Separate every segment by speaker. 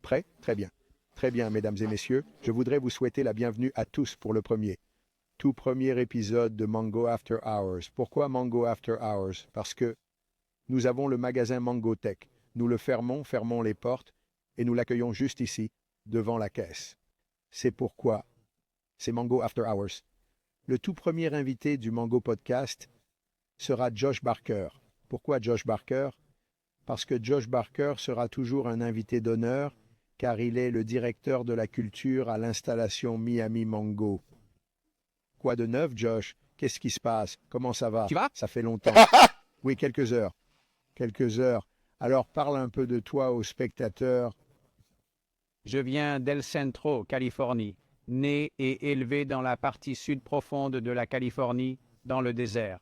Speaker 1: Prêt? Très bien. Très bien, mesdames et messieurs. Je voudrais vous souhaiter la bienvenue à tous pour le tout premier épisode de Mango After Hours. Pourquoi Mango After Hours? Parce que nous avons le magasin Mango Tech. Nous le fermons les portes et nous l'accueillons juste ici, devant la caisse. C'est pourquoi c'est Mango After Hours. Le tout premier invité du Mango Podcast sera Josh Barker. Pourquoi Josh Barker? Parce que Josh Barker sera toujours un invité d'honneur, car il est le directeur de la culture à l'installation Miami Mango. Quoi de neuf, Josh? Qu'est-ce qui se passe? Comment ça va?
Speaker 2: Tu vas?
Speaker 1: Ça fait longtemps. Oui, quelques heures. Quelques heures. Alors parle un peu de toi aux spectateurs.
Speaker 2: Je viens d'El Centro, Californie, né et élevé dans la partie sud profonde de la Californie, dans le désert.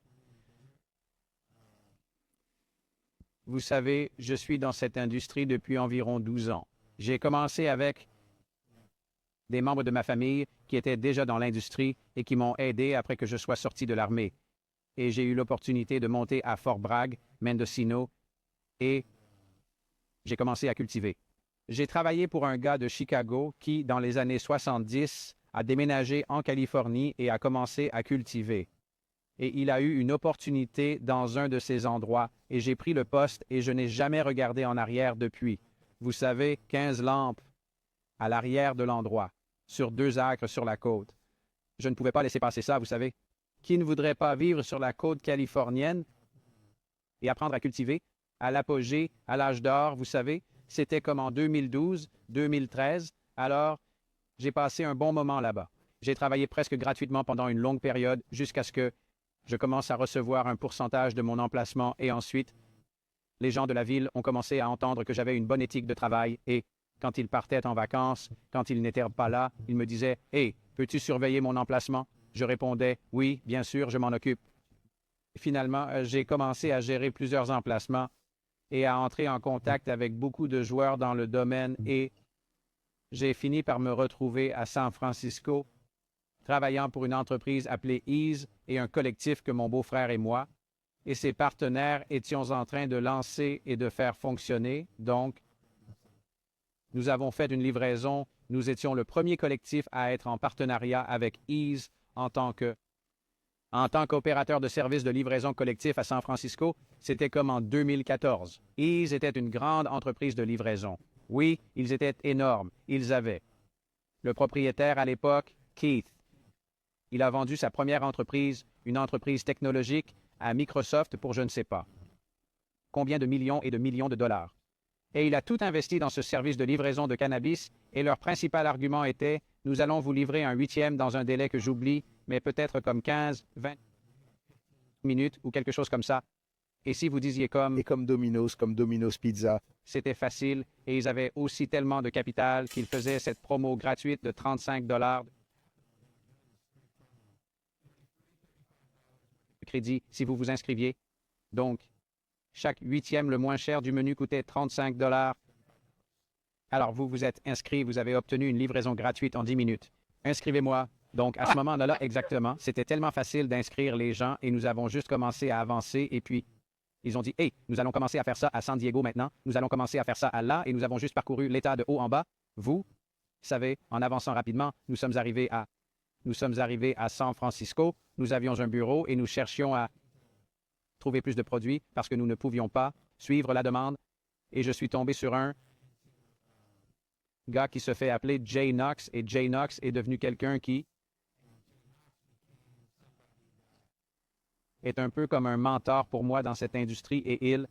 Speaker 2: Vous savez, je suis dans cette industrie depuis environ 12 ans. J'ai commencé avec des membres de ma famille qui étaient déjà dans l'industrie et qui m'ont aidé après que je sois sorti de l'armée. Et j'ai eu l'opportunité de monter à Fort Bragg, Mendocino, et j'ai commencé à cultiver. J'ai travaillé pour un gars de Chicago qui, dans les années 70, a déménagé en Californie et a commencé à cultiver. Et il a eu une opportunité dans un de ces endroits, et j'ai pris le poste et je n'ai jamais regardé en arrière depuis. Vous savez, 15 lampes à l'arrière de l'endroit, sur 2 acres sur la côte. Je ne pouvais pas laisser passer ça, vous savez. Qui ne voudrait pas vivre sur la côte californienne et apprendre à cultiver? À l'apogée, à l'âge d'or, vous savez, c'était comme en 2012, 2013. Alors, j'ai passé un bon moment là-bas. J'ai travaillé presque gratuitement pendant une longue période jusqu'à ce que je commence à recevoir un pourcentage de mon emplacement et ensuite, les gens de la ville ont commencé à entendre que j'avais une bonne éthique de travail et quand ils partaient en vacances, quand ils n'étaient pas là, ils me disaient « Hey, peux-tu surveiller mon emplacement? » Je répondais « Oui, bien sûr, je m'en occupe. » Finalement, j'ai commencé à gérer plusieurs emplacements et à entrer en contact avec beaucoup de joueurs dans le domaine et j'ai fini par me retrouver à San Francisco, travaillant pour une entreprise appelée Ease et un collectif que mon beau-frère et moi et ses partenaires étions en train de lancer et de faire fonctionner. Donc, nous avons fait une livraison. Nous étions le premier collectif à être en partenariat avec Ease en tant qu'opérateur de services de livraison collectif à San Francisco. C'était comme en 2014. Ease était une grande entreprise de livraison. Oui, ils étaient énormes. Ils avaient le propriétaire à l'époque, Keith. Il a vendu sa première entreprise, une entreprise technologique, à Microsoft pour je ne sais pas combien de millions et de millions de dollars. Et il a tout investi dans ce service de livraison de cannabis et leur principal argument était « Nous allons vous livrer un 8e dans un délai que j'oublie, mais peut-être comme 15, 20 minutes ou quelque chose comme ça. » Et si vous disiez comme
Speaker 1: Et comme Domino's Pizza.
Speaker 2: c'était facile et ils avaient aussi tellement de capital qu'ils faisaient cette promo gratuite de 35 dollars de crédit si vous vous inscriviez. Donc, chaque 8e le moins cher du menu coûtait 35 dollars. Alors vous vous êtes inscrit, vous avez obtenu une livraison gratuite en 10 minutes. Inscrivez-moi. Donc à ce moment-là, exactement, c'était tellement facile d'inscrire les gens et nous avons juste commencé à avancer et puis ils ont dit, hey, nous allons commencer à faire ça à San Diego maintenant, nous allons commencer à faire ça à là et nous avons juste parcouru l'État de haut en bas. Vous savez, en avançant rapidement, nous sommes arrivés à San Francisco, nous avions un bureau et nous cherchions à trouver plus de produits parce que nous ne pouvions pas suivre la demande et je suis tombé sur un gars qui se fait appeler Jay Knox et Jay Knox est devenu quelqu'un qui est un peu comme un mentor pour moi dans cette industrie et il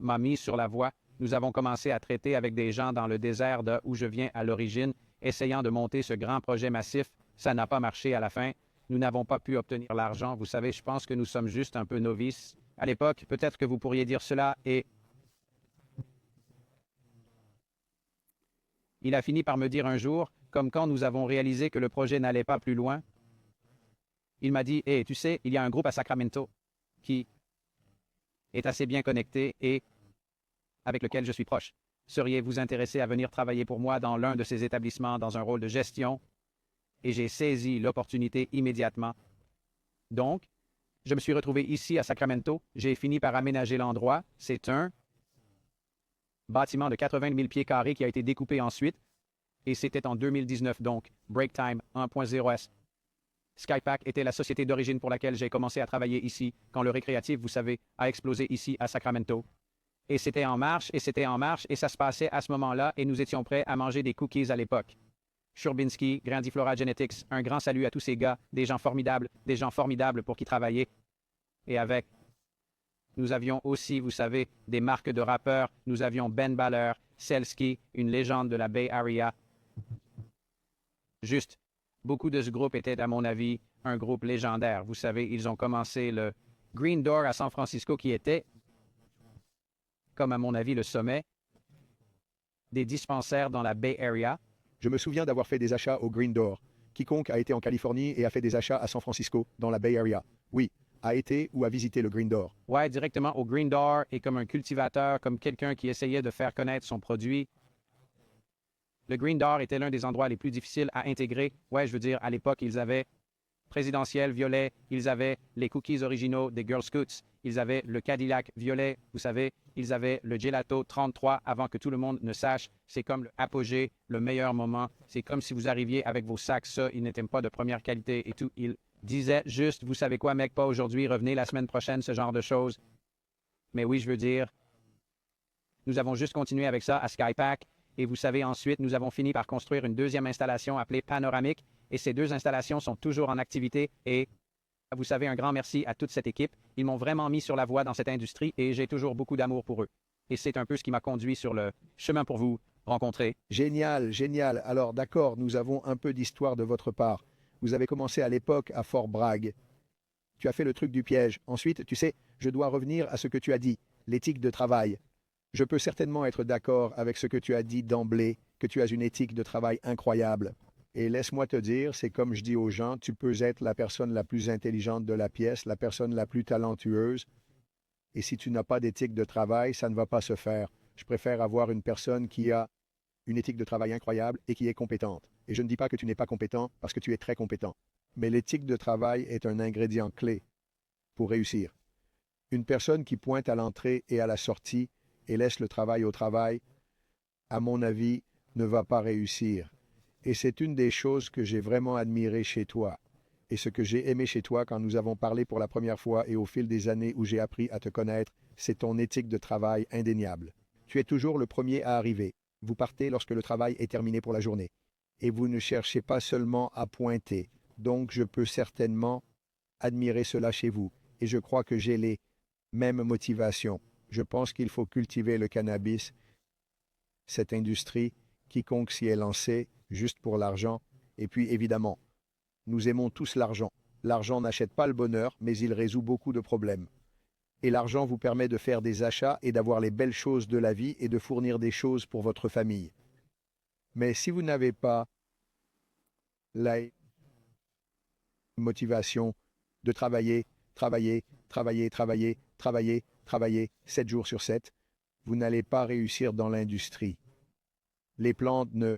Speaker 2: m'a mis sur la voie. Nous avons commencé à traiter avec des gens dans le désert de où je viens à l'origine, essayant de monter ce grand projet massif. Ça n'a pas marché à la fin. Nous n'avons pas pu obtenir l'argent. Vous savez, je pense que nous sommes juste un peu novices. À l'époque, peut-être que vous pourriez dire cela et il a fini par me dire un jour, comme quand nous avons réalisé que le projet n'allait pas plus loin, il m'a dit, « Hey, tu sais, il y a un groupe à Sacramento qui est assez bien connecté et avec lequel je suis proche. Seriez-vous intéressé à venir travailler pour moi dans l'un de ces établissements dans un rôle de gestion? » Et j'ai saisi l'opportunité immédiatement. Donc, je me suis retrouvé ici à Sacramento. J'ai fini par aménager l'endroit. C'est un bâtiment de 80 000 pieds carrés qui a été découpé ensuite. Et c'était en 2019 donc, Break Time 1.0S. Skypack était la société d'origine pour laquelle j'ai commencé à travailler ici, quand le récréatif, vous savez, a explosé ici à Sacramento. Et c'était en marche, et ça se passait à ce moment-là, et nous étions prêts à manger des cookies à l'époque. Shurbinski, Grandiflora Genetics, un grand salut à tous ces gars, des gens formidables pour qui travailler. Et avec. Nous avions aussi, vous savez, des marques de rappeurs, nous avions Ben Baller, Selski, une légende de la Bay Area. Juste, beaucoup de ce groupe était, à mon avis, un groupe légendaire. Vous savez, ils ont commencé le Green Door à San Francisco qui était, comme à mon avis, le sommet des dispensaires dans la Bay Area.
Speaker 1: Je me souviens d'avoir fait des achats au Green Door. Quiconque a été en Californie et a fait des achats à San Francisco, dans la Bay Area, oui, a été ou a visité le Green Door.
Speaker 2: Ouais, directement au Green Door et comme un cultivateur, comme quelqu'un qui essayait de faire connaître son produit. Le Green Door était l'un des endroits les plus difficiles à intégrer. Ouais, je veux dire, à l'époque, ils avaient présidentiel violet, ils avaient les cookies originaux des Girl Scouts, ils avaient le Cadillac violet, vous savez, ils avaient le Gelato 33 avant que tout le monde ne sache. C'est comme l'apogée, le meilleur moment. C'est comme si vous arriviez avec vos sacs, ça, ils n'étaient pas de première qualité et tout. Ils disaient juste, vous savez quoi, mec, pas aujourd'hui, revenez la semaine prochaine, ce genre de choses. Mais oui, je veux dire, nous avons juste continué avec ça à Skypack. Et vous savez, ensuite, nous avons fini par construire une deuxième installation appelée Panoramique. Et ces deux installations sont toujours en activité. Et vous savez, un grand merci à toute cette équipe. Ils m'ont vraiment mis sur la voie dans cette industrie et j'ai toujours beaucoup d'amour pour eux. Et c'est un peu ce qui m'a conduit sur le chemin pour vous rencontrer.
Speaker 1: Génial, génial. Alors d'accord, nous avons un peu d'histoire de votre part. Vous avez commencé à l'époque à Fort Bragg. Tu as fait le truc du piège. Ensuite, tu sais, je dois revenir à ce que tu as dit, l'éthique de travail. Je peux certainement être d'accord avec ce que tu as dit d'emblée, que tu as une éthique de travail incroyable. Et laisse-moi te dire, c'est comme je dis aux gens, tu peux être la personne la plus intelligente de la pièce, la personne la plus talentueuse. Et si tu n'as pas d'éthique de travail, ça ne va pas se faire. Je préfère avoir une personne qui a une éthique de travail incroyable et qui est compétente. Et je ne dis pas que tu n'es pas compétent parce que tu es très compétent. Mais l'éthique de travail est un ingrédient clé pour réussir. Une personne qui pointe à l'entrée et à la sortie et laisse le travail au travail, à mon avis, ne va pas réussir. Et c'est une des choses que j'ai vraiment admirées chez toi. Et ce que j'ai aimé chez toi quand nous avons parlé pour la première fois et au fil des années où j'ai appris à te connaître, c'est ton éthique de travail indéniable. Tu es toujours le premier à arriver. Vous partez lorsque le travail est terminé pour la journée. Et vous ne cherchez pas seulement à pointer. Donc je peux certainement admirer cela chez vous. Et je crois que j'ai les mêmes motivations. Je pense qu'il faut cultiver le cannabis, cette industrie, quiconque s'y est lancé, juste pour l'argent. Et puis, évidemment, nous aimons tous l'argent. L'argent n'achète pas le bonheur, mais il résout beaucoup de problèmes. Et l'argent vous permet de faire des achats et d'avoir les belles choses de la vie et de fournir des choses pour votre famille. Mais si vous n'avez pas la motivation de travailler, travailler, travailler, travailler, travailler, travailler 7 jours sur 7, vous n'allez pas réussir dans l'industrie. Les plantes ne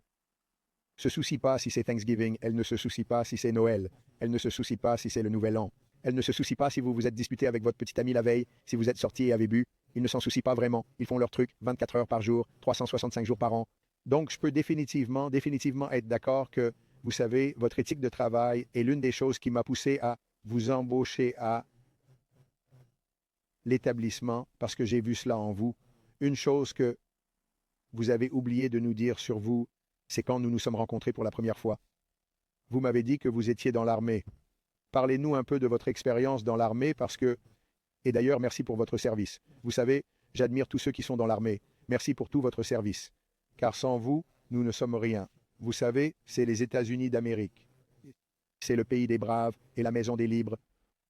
Speaker 1: se soucient pas si c'est Thanksgiving, elles ne se soucient pas si c'est Noël, elles ne se soucient pas si c'est le Nouvel An, elles ne se soucient pas si vous vous êtes disputé avec votre petit ami la veille, si vous êtes sorti et avez bu, ils ne s'en soucient pas vraiment, ils font leur truc 24 heures par jour, 365 jours par an. Donc je peux définitivement être d'accord que, vous savez, votre éthique de travail est l'une des choses qui m'a poussé à vous embaucher à l'établissement parce que j'ai vu cela en vous. Une chose que vous avez oublié de nous dire sur vous, c'est quand nous nous sommes rencontrés pour la première fois. Vous m'avez dit que vous étiez dans l'armée. Parlez-nous un peu de votre expérience dans l'armée parce que, et d'ailleurs, merci pour votre service. Vous savez, j'admire tous ceux qui sont dans l'armée. Merci pour tout votre service. Car sans vous, nous ne sommes rien. Vous savez, c'est les États-Unis d'Amérique. C'est le pays des braves et la maison des libres.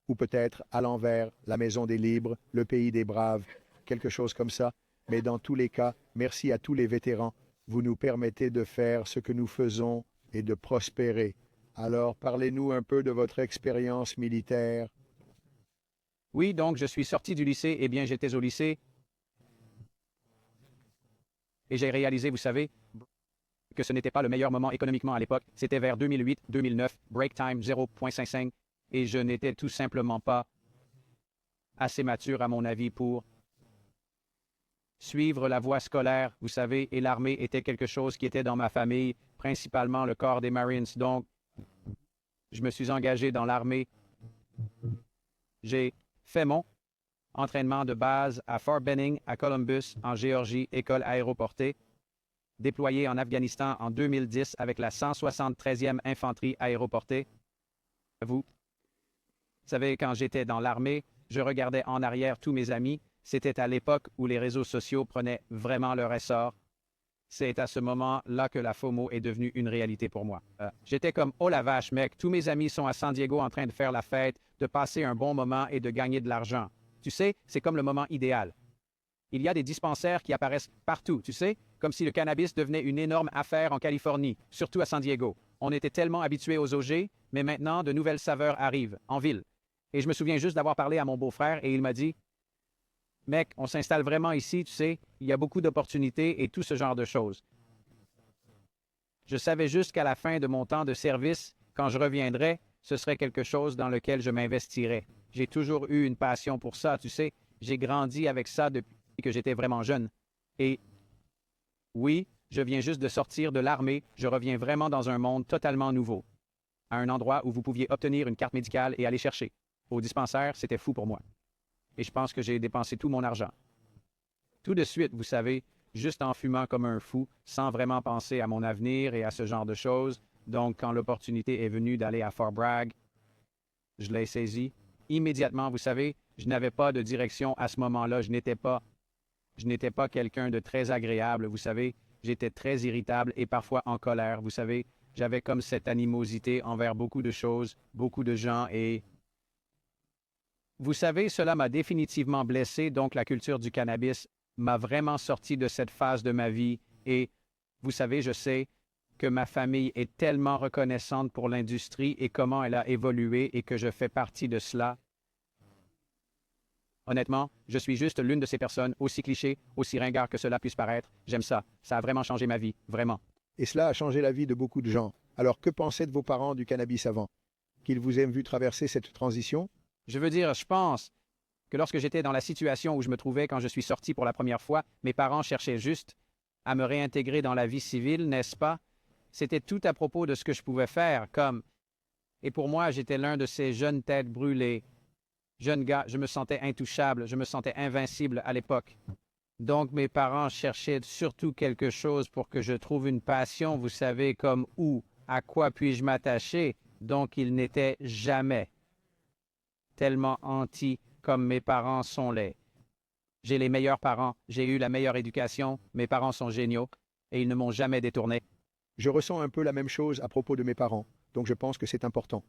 Speaker 1: Ou peut-être, à l'envers, la maison des libres, le pays des braves, quelque chose comme ça. Mais dans tous les cas, merci à tous les vétérans. Vous nous permettez de faire ce que nous faisons et de prospérer. Alors, parlez-nous un peu de votre expérience militaire.
Speaker 2: Oui, donc je suis sorti du lycée, eh bien j'étais au lycée et j'ai réalisé, vous savez, que ce n'était pas le meilleur moment économiquement à l'époque. C'était vers 2008-2009, break time 0.55, et je n'étais tout simplement pas assez mature à mon avis pour suivre la voie scolaire, vous savez, et l'armée était quelque chose qui était dans ma famille, principalement le corps des Marines. Donc, je me suis engagé dans l'armée. J'ai fait mon entraînement de base à Fort Benning, à Columbus, en Géorgie, école aéroportée, déployé en Afghanistan en 2010 avec la 173e Infanterie aéroportée. Vous savez, quand j'étais dans l'armée, je regardais en arrière tous mes amis. C'était à l'époque où les réseaux sociaux prenaient vraiment leur essor. C'est à ce moment-là que la FOMO est devenue une réalité pour moi. J'étais comme, oh la vache, mec, tous mes amis sont à San Diego en train de faire la fête, de passer un bon moment et de gagner de l'argent. Tu sais, c'est comme le moment idéal. Il y a des dispensaires qui apparaissent partout, tu sais, comme si le cannabis devenait une énorme affaire en Californie, surtout à San Diego. On était tellement habitués aux OG, mais maintenant, de nouvelles saveurs arrivent, en ville. Et je me souviens juste d'avoir parlé à mon beau-frère et il m'a dit, mec, on s'installe vraiment ici, tu sais, il y a beaucoup d'opportunités et tout ce genre de choses. Je savais juste qu'à la fin de mon temps de service, quand je reviendrais, ce serait quelque chose dans lequel je m'investirais. J'ai toujours eu une passion pour ça, tu sais. J'ai grandi avec ça depuis que j'étais vraiment jeune. Et oui, je viens juste de sortir de l'armée, je reviens vraiment dans un monde totalement nouveau. À un endroit où vous pouviez obtenir une carte médicale et aller chercher. Au dispensaire, c'était fou pour moi. Et je pense que j'ai dépensé tout mon argent. Tout de suite, vous savez, juste en fumant comme un fou, sans vraiment penser à mon avenir et à ce genre de choses. Donc, quand l'opportunité est venue d'aller à Fort Bragg, je l'ai saisi. Immédiatement, vous savez, je n'avais pas de direction à ce moment-là. Je n'étais pas quelqu'un de très agréable, vous savez. J'étais très irritable et parfois en colère, vous savez. J'avais comme cette animosité envers beaucoup de choses, beaucoup de gens et vous savez, cela m'a définitivement blessé, donc la culture du cannabis m'a vraiment sorti de cette phase de ma vie et vous savez, je sais que ma famille est tellement reconnaissante pour l'industrie et comment elle a évolué et que je fais partie de cela. Honnêtement, je suis juste l'une de ces personnes, aussi cliché, aussi ringard que cela puisse paraître. J'aime ça. Ça a vraiment changé ma vie, vraiment.
Speaker 1: Et cela a changé la vie de beaucoup de gens. Alors que pensaient de vos parents du cannabis avant? Qu'ils vous aient vu traverser cette transition?
Speaker 2: Je veux dire, je pense que lorsque j'étais dans la situation où je me trouvais quand je suis sorti pour la première fois, mes parents cherchaient juste à me réintégrer dans la vie civile, n'est-ce pas? C'était tout à propos de ce que je pouvais faire, comme... Et pour moi, j'étais l'un de ces jeunes têtes brûlées. Jeune gars, je me sentais intouchable, je me sentais invincible à l'époque. Donc mes parents cherchaient surtout quelque chose pour que je trouve une passion, vous savez, comme où, à quoi puis-je m'attacher, donc ils n'étaient jamais tellement anti comme mes parents sont laids. J'ai les meilleurs parents, j'ai eu la meilleure éducation, mes parents sont géniaux, et ils ne m'ont jamais détourné.
Speaker 1: Je ressens un peu la même chose à propos de mes parents, donc je pense que c'est important.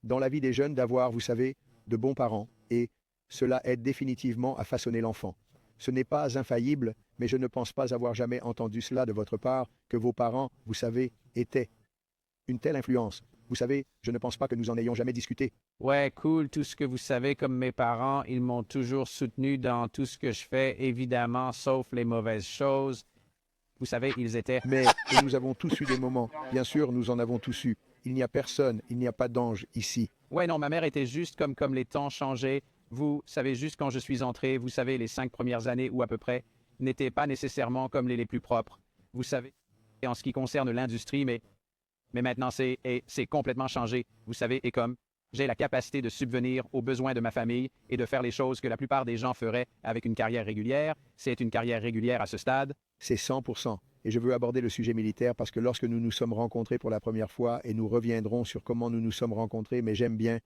Speaker 1: Dans la vie des jeunes d'avoir, vous savez, de bons parents, et cela aide définitivement à façonner l'enfant. Ce n'est pas infaillible, mais je ne pense pas avoir jamais entendu cela de votre part, que vos parents, vous savez, étaient une telle influence. Vous savez, je ne pense pas que nous en ayons jamais discuté.
Speaker 2: Ouais, cool, tout ce que vous savez comme mes parents, ils m'ont toujours soutenu dans tout ce que je fais, évidemment, sauf les mauvaises choses. Vous savez, ils étaient...
Speaker 1: Mais et nous avons tous eu des moments. Bien sûr, nous en avons tous eu. Il n'y a personne, il n'y a pas d'ange ici.
Speaker 2: Ouais, non, ma mère était juste comme les temps changeaient. Vous savez, juste quand je suis entré, vous savez, les 5 premières années ou à peu près, n'étaient pas nécessairement comme les plus propres. Vous savez, en ce qui concerne l'industrie, mais maintenant, c'est complètement changé. Vous savez, et comme j'ai la capacité de subvenir aux besoins de ma famille et de faire les choses que la plupart des gens feraient avec une carrière régulière, c'est une carrière régulière à ce stade.
Speaker 1: C'est 100%. Et je veux aborder le sujet militaire parce que lorsque nous nous sommes rencontrés pour la première fois, et nous reviendrons sur comment nous nous sommes rencontrés, mais j'aime bien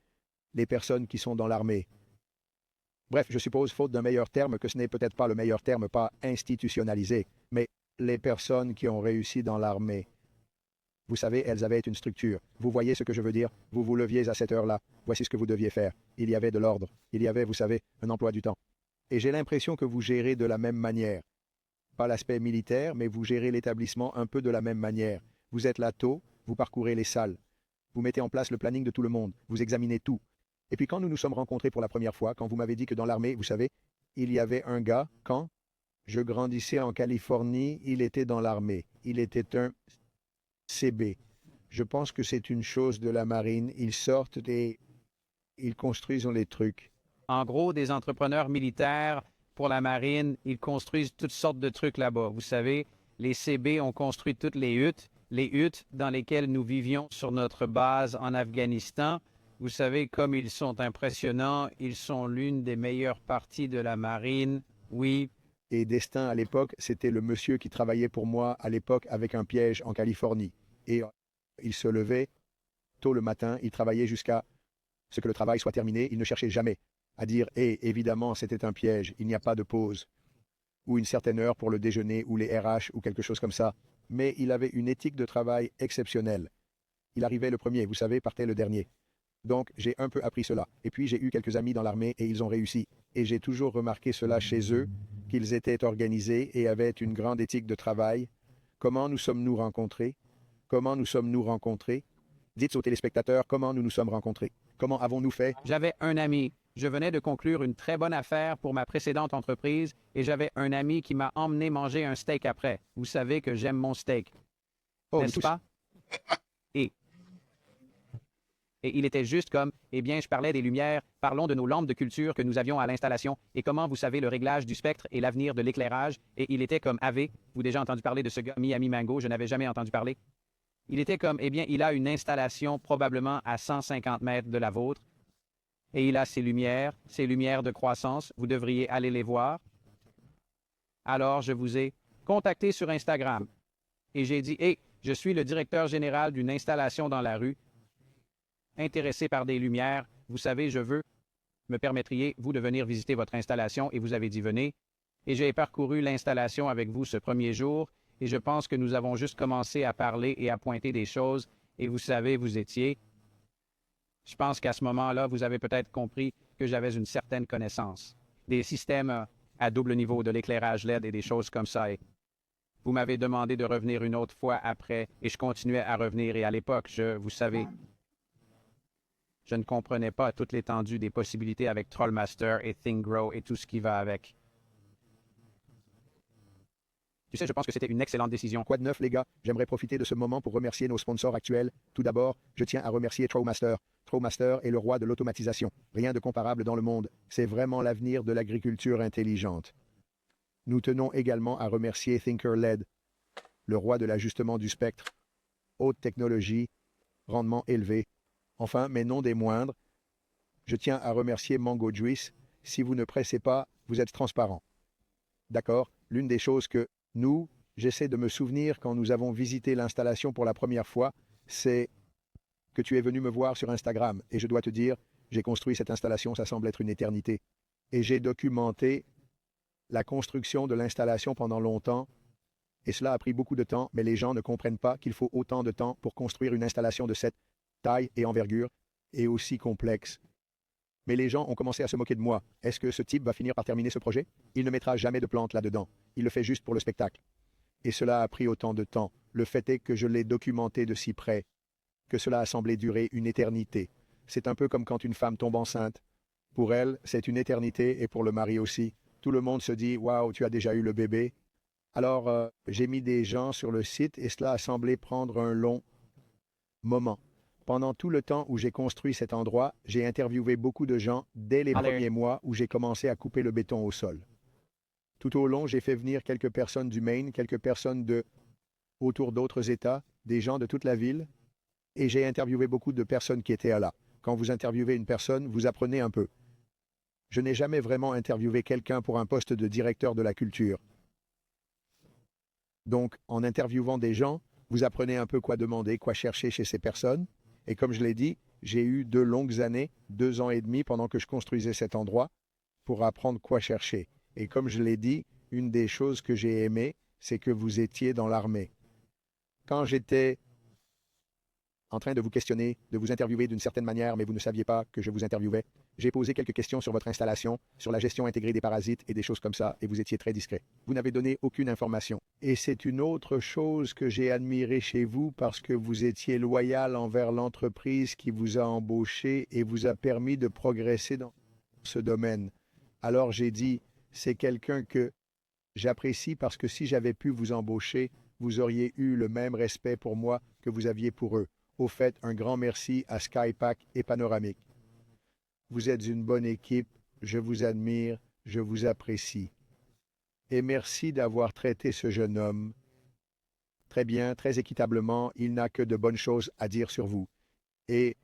Speaker 1: les personnes qui sont dans l'armée. Bref, je suppose, faute d'un meilleur terme, que ce n'est peut-être pas le meilleur terme, pas institutionnalisé, mais les personnes qui ont réussi dans l'armée. Vous savez, elles avaient une structure. Vous voyez ce que je veux dire? Vous vous leviez à cette heure-là. Voici ce que vous deviez faire. Il y avait de l'ordre. Il y avait, vous savez, un emploi du temps. Et j'ai l'impression que vous gérez de la même manière. Pas l'aspect militaire, mais vous gérez l'établissement un peu de la même manière. Vous êtes là tôt, vous parcourez les salles. Vous mettez en place le planning de tout le monde. Vous examinez tout. Et puis quand nous nous sommes rencontrés pour la première fois, quand vous m'avez dit que dans l'armée, vous savez, il y avait un gars, quand je grandissais en Californie, il était dans l'armée. Il était un CB. Je pense que c'est une chose de la marine. Ils sortent et ils construisent les trucs.
Speaker 2: En gros, des entrepreneurs militaires pour la marine, ils construisent toutes sortes de trucs là-bas. Vous savez, les CB ont construit toutes les huttes dans lesquelles nous vivions sur notre base en Afghanistan. Vous savez, comme ils sont impressionnants, ils sont l'une des meilleures parties de la marine. Oui,
Speaker 1: Et Destin, à l'époque, c'était le monsieur qui travaillait pour moi à l'époque avec un piège en Californie. Et il se levait tôt le matin, il travaillait jusqu'à ce que le travail soit terminé. Il ne cherchait jamais à dire « évidemment, c'était un piège, il n'y a pas de pause » ou une certaine heure pour le déjeuner ou les RH ou quelque chose comme ça. Mais il avait une éthique de travail exceptionnelle. Il arrivait le premier, vous savez, partait le dernier. Donc, j'ai un peu appris cela. Et puis, j'ai eu quelques amis dans l'armée et ils ont réussi. Et j'ai toujours remarqué cela chez eux, qu'ils étaient organisés et avaient une grande éthique de travail. Comment nous sommes-nous rencontrés? Comment nous sommes-nous rencontrés? Dites aux téléspectateurs comment nous nous sommes rencontrés. Comment avons-nous fait?
Speaker 2: j'avais un ami. Je venais de conclure une très bonne affaire pour ma précédente entreprise et j'avais un ami qui m'a emmené manger un steak après. Vous savez que j'aime mon steak,
Speaker 1: Oh, nous
Speaker 2: n'est-ce
Speaker 1: tous.
Speaker 2: pas? Et, et il était juste comme, eh bien, je parlais des lumières, parlons de nos lampes de culture que nous avions à l'installation et comment vous savez le réglage du spectre et l'avenir de l'éclairage. Et il était comme, vous déjà entendu parler de ce gars, Miami Mango, je n'avais jamais entendu parler. Il était comme, eh bien, il a une installation probablement à 150 mètres de la vôtre et il a ses lumières de croissance, vous devriez aller les voir. Alors, je vous ai contacté sur Instagram et j'ai dit, je suis le directeur général d'une installation dans la rue, intéressé par des lumières. Vous savez, me permettriez-vous de venir visiter votre installation? Et vous avez dit, venez. Et j'ai parcouru l'installation avec vous ce premier jour et je pense que nous avons juste commencé à parler et à pointer des choses. Et vous savez, je pense qu'à ce moment-là, vous avez peut-être compris que j'avais une certaine connaissance des systèmes à double niveau, de l'éclairage LED et des choses comme ça. Et vous m'avez demandé de revenir une autre fois après et je continuais à revenir. Et à l'époque, vous savez, je ne comprenais pas toute l'étendue des possibilités avec Trollmaster et ThingGrow et tout ce qui va avec. Tu sais, je pense que c'était une excellente décision.
Speaker 1: Quoi de neuf, les gars? J'aimerais profiter de ce moment pour remercier nos sponsors actuels. Tout d'abord, je tiens à remercier Trollmaster. Trollmaster est le roi de l'automatisation. Rien de comparable dans le monde. C'est vraiment l'avenir de l'agriculture intelligente. Nous tenons également à remercier ThinkerLED, le roi de l'ajustement du spectre. Haute technologie, rendement élevé. Enfin, mais non des moindres, je tiens à remercier Mango Juice. Si vous ne pressez pas, vous êtes transparent. D'accord? L'une des choses que j'essaie de me souvenir quand nous avons visité l'installation pour la première fois, c'est que tu es venu me voir sur Instagram. Et je dois te dire, j'ai construit cette installation, ça semble être une éternité. Et j'ai documenté la construction de l'installation pendant longtemps. Et cela a pris beaucoup de temps, mais les gens ne comprennent pas qu'il faut autant de temps pour construire une installation de cette taille et envergure, et aussi complexe. Mais les gens ont commencé à se moquer de moi. Est-ce que ce type va finir par terminer ce projet? Il ne mettra jamais de plantes là-dedans. Il le fait juste pour le spectacle. Et cela a pris autant de temps. Le fait est que je l'ai documenté de si près, que cela a semblé durer une éternité. C'est un peu comme quand une femme tombe enceinte. Pour elle, c'est une éternité et pour le mari aussi. Tout le monde se dit « Waouh, tu as déjà eu le bébé ». Alors, j'ai mis des gens sur le site et cela a semblé prendre un long moment. Pendant tout le temps où j'ai construit cet endroit, j'ai interviewé beaucoup de gens dès les premiers mois où j'ai commencé à couper le béton au sol. Tout au long, j'ai fait venir quelques personnes du Maine, quelques personnes autour d'autres États, des gens de toute la ville, et j'ai interviewé beaucoup de personnes qui étaient là. Quand vous interviewez une personne, vous apprenez un peu. Je n'ai jamais vraiment interviewé quelqu'un pour un poste de directeur de la culture. Donc, en interviewant des gens, vous apprenez un peu quoi demander, quoi chercher chez ces personnes. Et comme je l'ai dit, j'ai eu 2 longues années, 2 ans et demi pendant que je construisais cet endroit pour apprendre quoi chercher. Et comme je l'ai dit, une des choses que j'ai aimées, c'est que vous étiez dans l'armée. Quand j'étais en train de vous questionner, de vous interviewer d'une certaine manière, mais vous ne saviez pas que je vous interviewais, j'ai posé quelques questions sur votre installation, sur la gestion intégrée des parasites et des choses comme ça, et vous étiez très discret. Vous n'avez donné aucune information. Et c'est une autre chose que j'ai admirée chez vous parce que vous étiez loyal envers l'entreprise qui vous a embauché et vous a permis de progresser dans ce domaine. Alors j'ai dit, c'est quelqu'un que j'apprécie parce que si j'avais pu vous embaucher, vous auriez eu le même respect pour moi que vous aviez pour eux. Au fait, un grand merci à Skypack et Panoramique. Vous êtes une bonne équipe, je vous admire, Je vous apprécie. Et merci d'avoir traité ce jeune homme très bien, très équitablement. Il n'a que de bonnes choses à dire sur vous. Et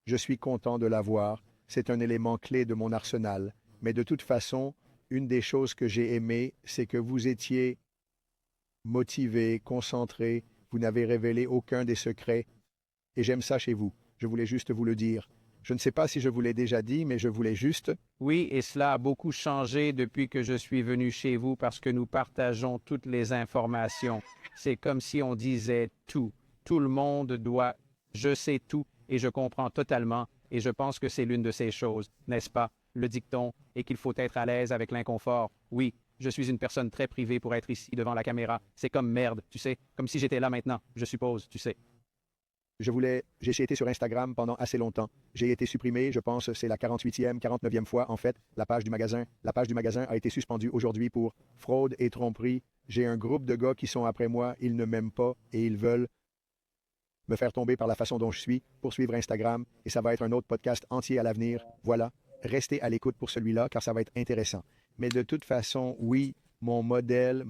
Speaker 1: je suis content de l'avoir. C'est un élément clé de mon arsenal. Mais de toute façon, une des choses que j'ai aimées, c'est que vous étiez motivé, concentré, vous n'avez révélé aucun des secrets, et j'aime ça chez vous. Je voulais juste vous le dire. Je ne sais pas si je vous l'ai déjà dit, mais je voulais juste...
Speaker 2: Oui, et cela a beaucoup changé depuis que je suis venu chez vous parce que nous partageons toutes les informations. C'est comme si on disait tout. Tout le monde doit... Je sais tout et je comprends totalement et je pense que c'est l'une de ces choses, n'est-ce pas, le dicton, et qu'il faut être à l'aise avec l'inconfort. Oui, je suis une personne très privée pour être ici devant la caméra. C'est comme merde, tu sais, comme si j'étais là maintenant, je suppose, tu sais.
Speaker 1: J'ai été sur Instagram pendant assez longtemps. J'ai été supprimé, je pense, c'est la 48e, 49e fois, en fait, la page du magasin. La page du magasin a été suspendue aujourd'hui pour fraude et tromperie. J'ai un groupe de gars qui sont après moi, ils ne m'aiment pas et ils veulent me faire tomber par la façon dont je suis, poursuivre Instagram, et ça va être un autre podcast entier à l'avenir. Voilà, restez à l'écoute pour celui-là, car ça va être intéressant. Mais de toute façon, oui, mon modèle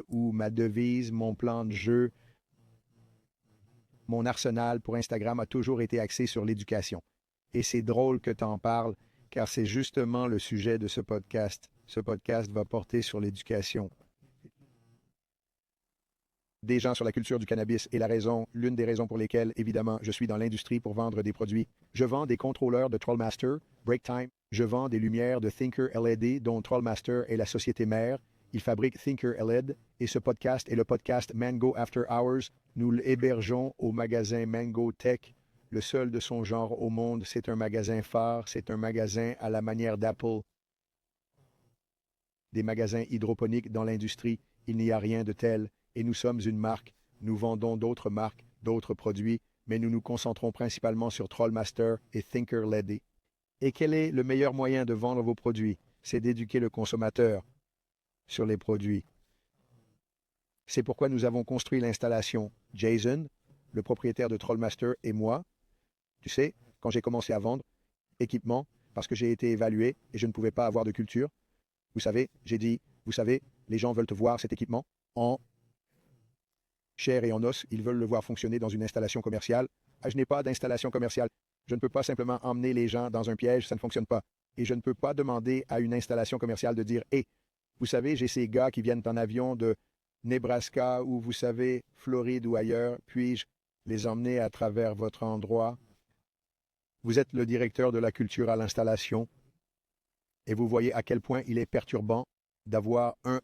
Speaker 1: ou ma devise, mon plan de jeu, mon arsenal pour Instagram a toujours été axé sur l'éducation. Et c'est drôle que tu en parles, car c'est justement le sujet de ce podcast. Ce podcast va porter sur l'éducation des gens sur la culture du cannabis et l'une des raisons pour lesquelles, évidemment, je suis dans l'industrie pour vendre des produits. Je vends des contrôleurs de Trollmaster, Breaktime. Je vends des lumières de Thinker LED, dont Trollmaster est la société mère. Il fabrique Thinker LED et ce podcast est le podcast Mango After Hours. Nous l'hébergeons au magasin Mango Tech, le seul de son genre au monde. C'est un magasin phare, c'est un magasin à la manière d'Apple. Des magasins hydroponiques dans l'industrie, il n'y a rien de tel. Et nous sommes une marque. Nous vendons d'autres marques, d'autres produits, mais nous nous concentrons principalement sur Trollmaster et Thinker LED. Et quel est le meilleur moyen de vendre vos produits? C'est d'éduquer le consommateur sur les produits. C'est pourquoi nous avons construit l'installation. Jason, le propriétaire de Trollmaster, et moi, tu sais, quand j'ai commencé à vendre équipement, parce que j'ai été évalué et je ne pouvais pas avoir de culture, vous savez, j'ai dit, vous savez, les gens veulent te voir cet équipement en chair et en os, ils veulent le voir fonctionner dans une installation commerciale. Je n'ai pas d'installation commerciale. Je ne peux pas simplement emmener les gens dans un piège, ça ne fonctionne pas. Et je ne peux pas demander à une installation commerciale de dire, hé, vous savez, j'ai ces gars qui viennent en avion de Nebraska ou, vous savez, Floride ou ailleurs, puis-je les emmener à travers votre endroit? Vous êtes le directeur de la culture à l'installation et vous voyez à quel point il est perturbant d'avoir un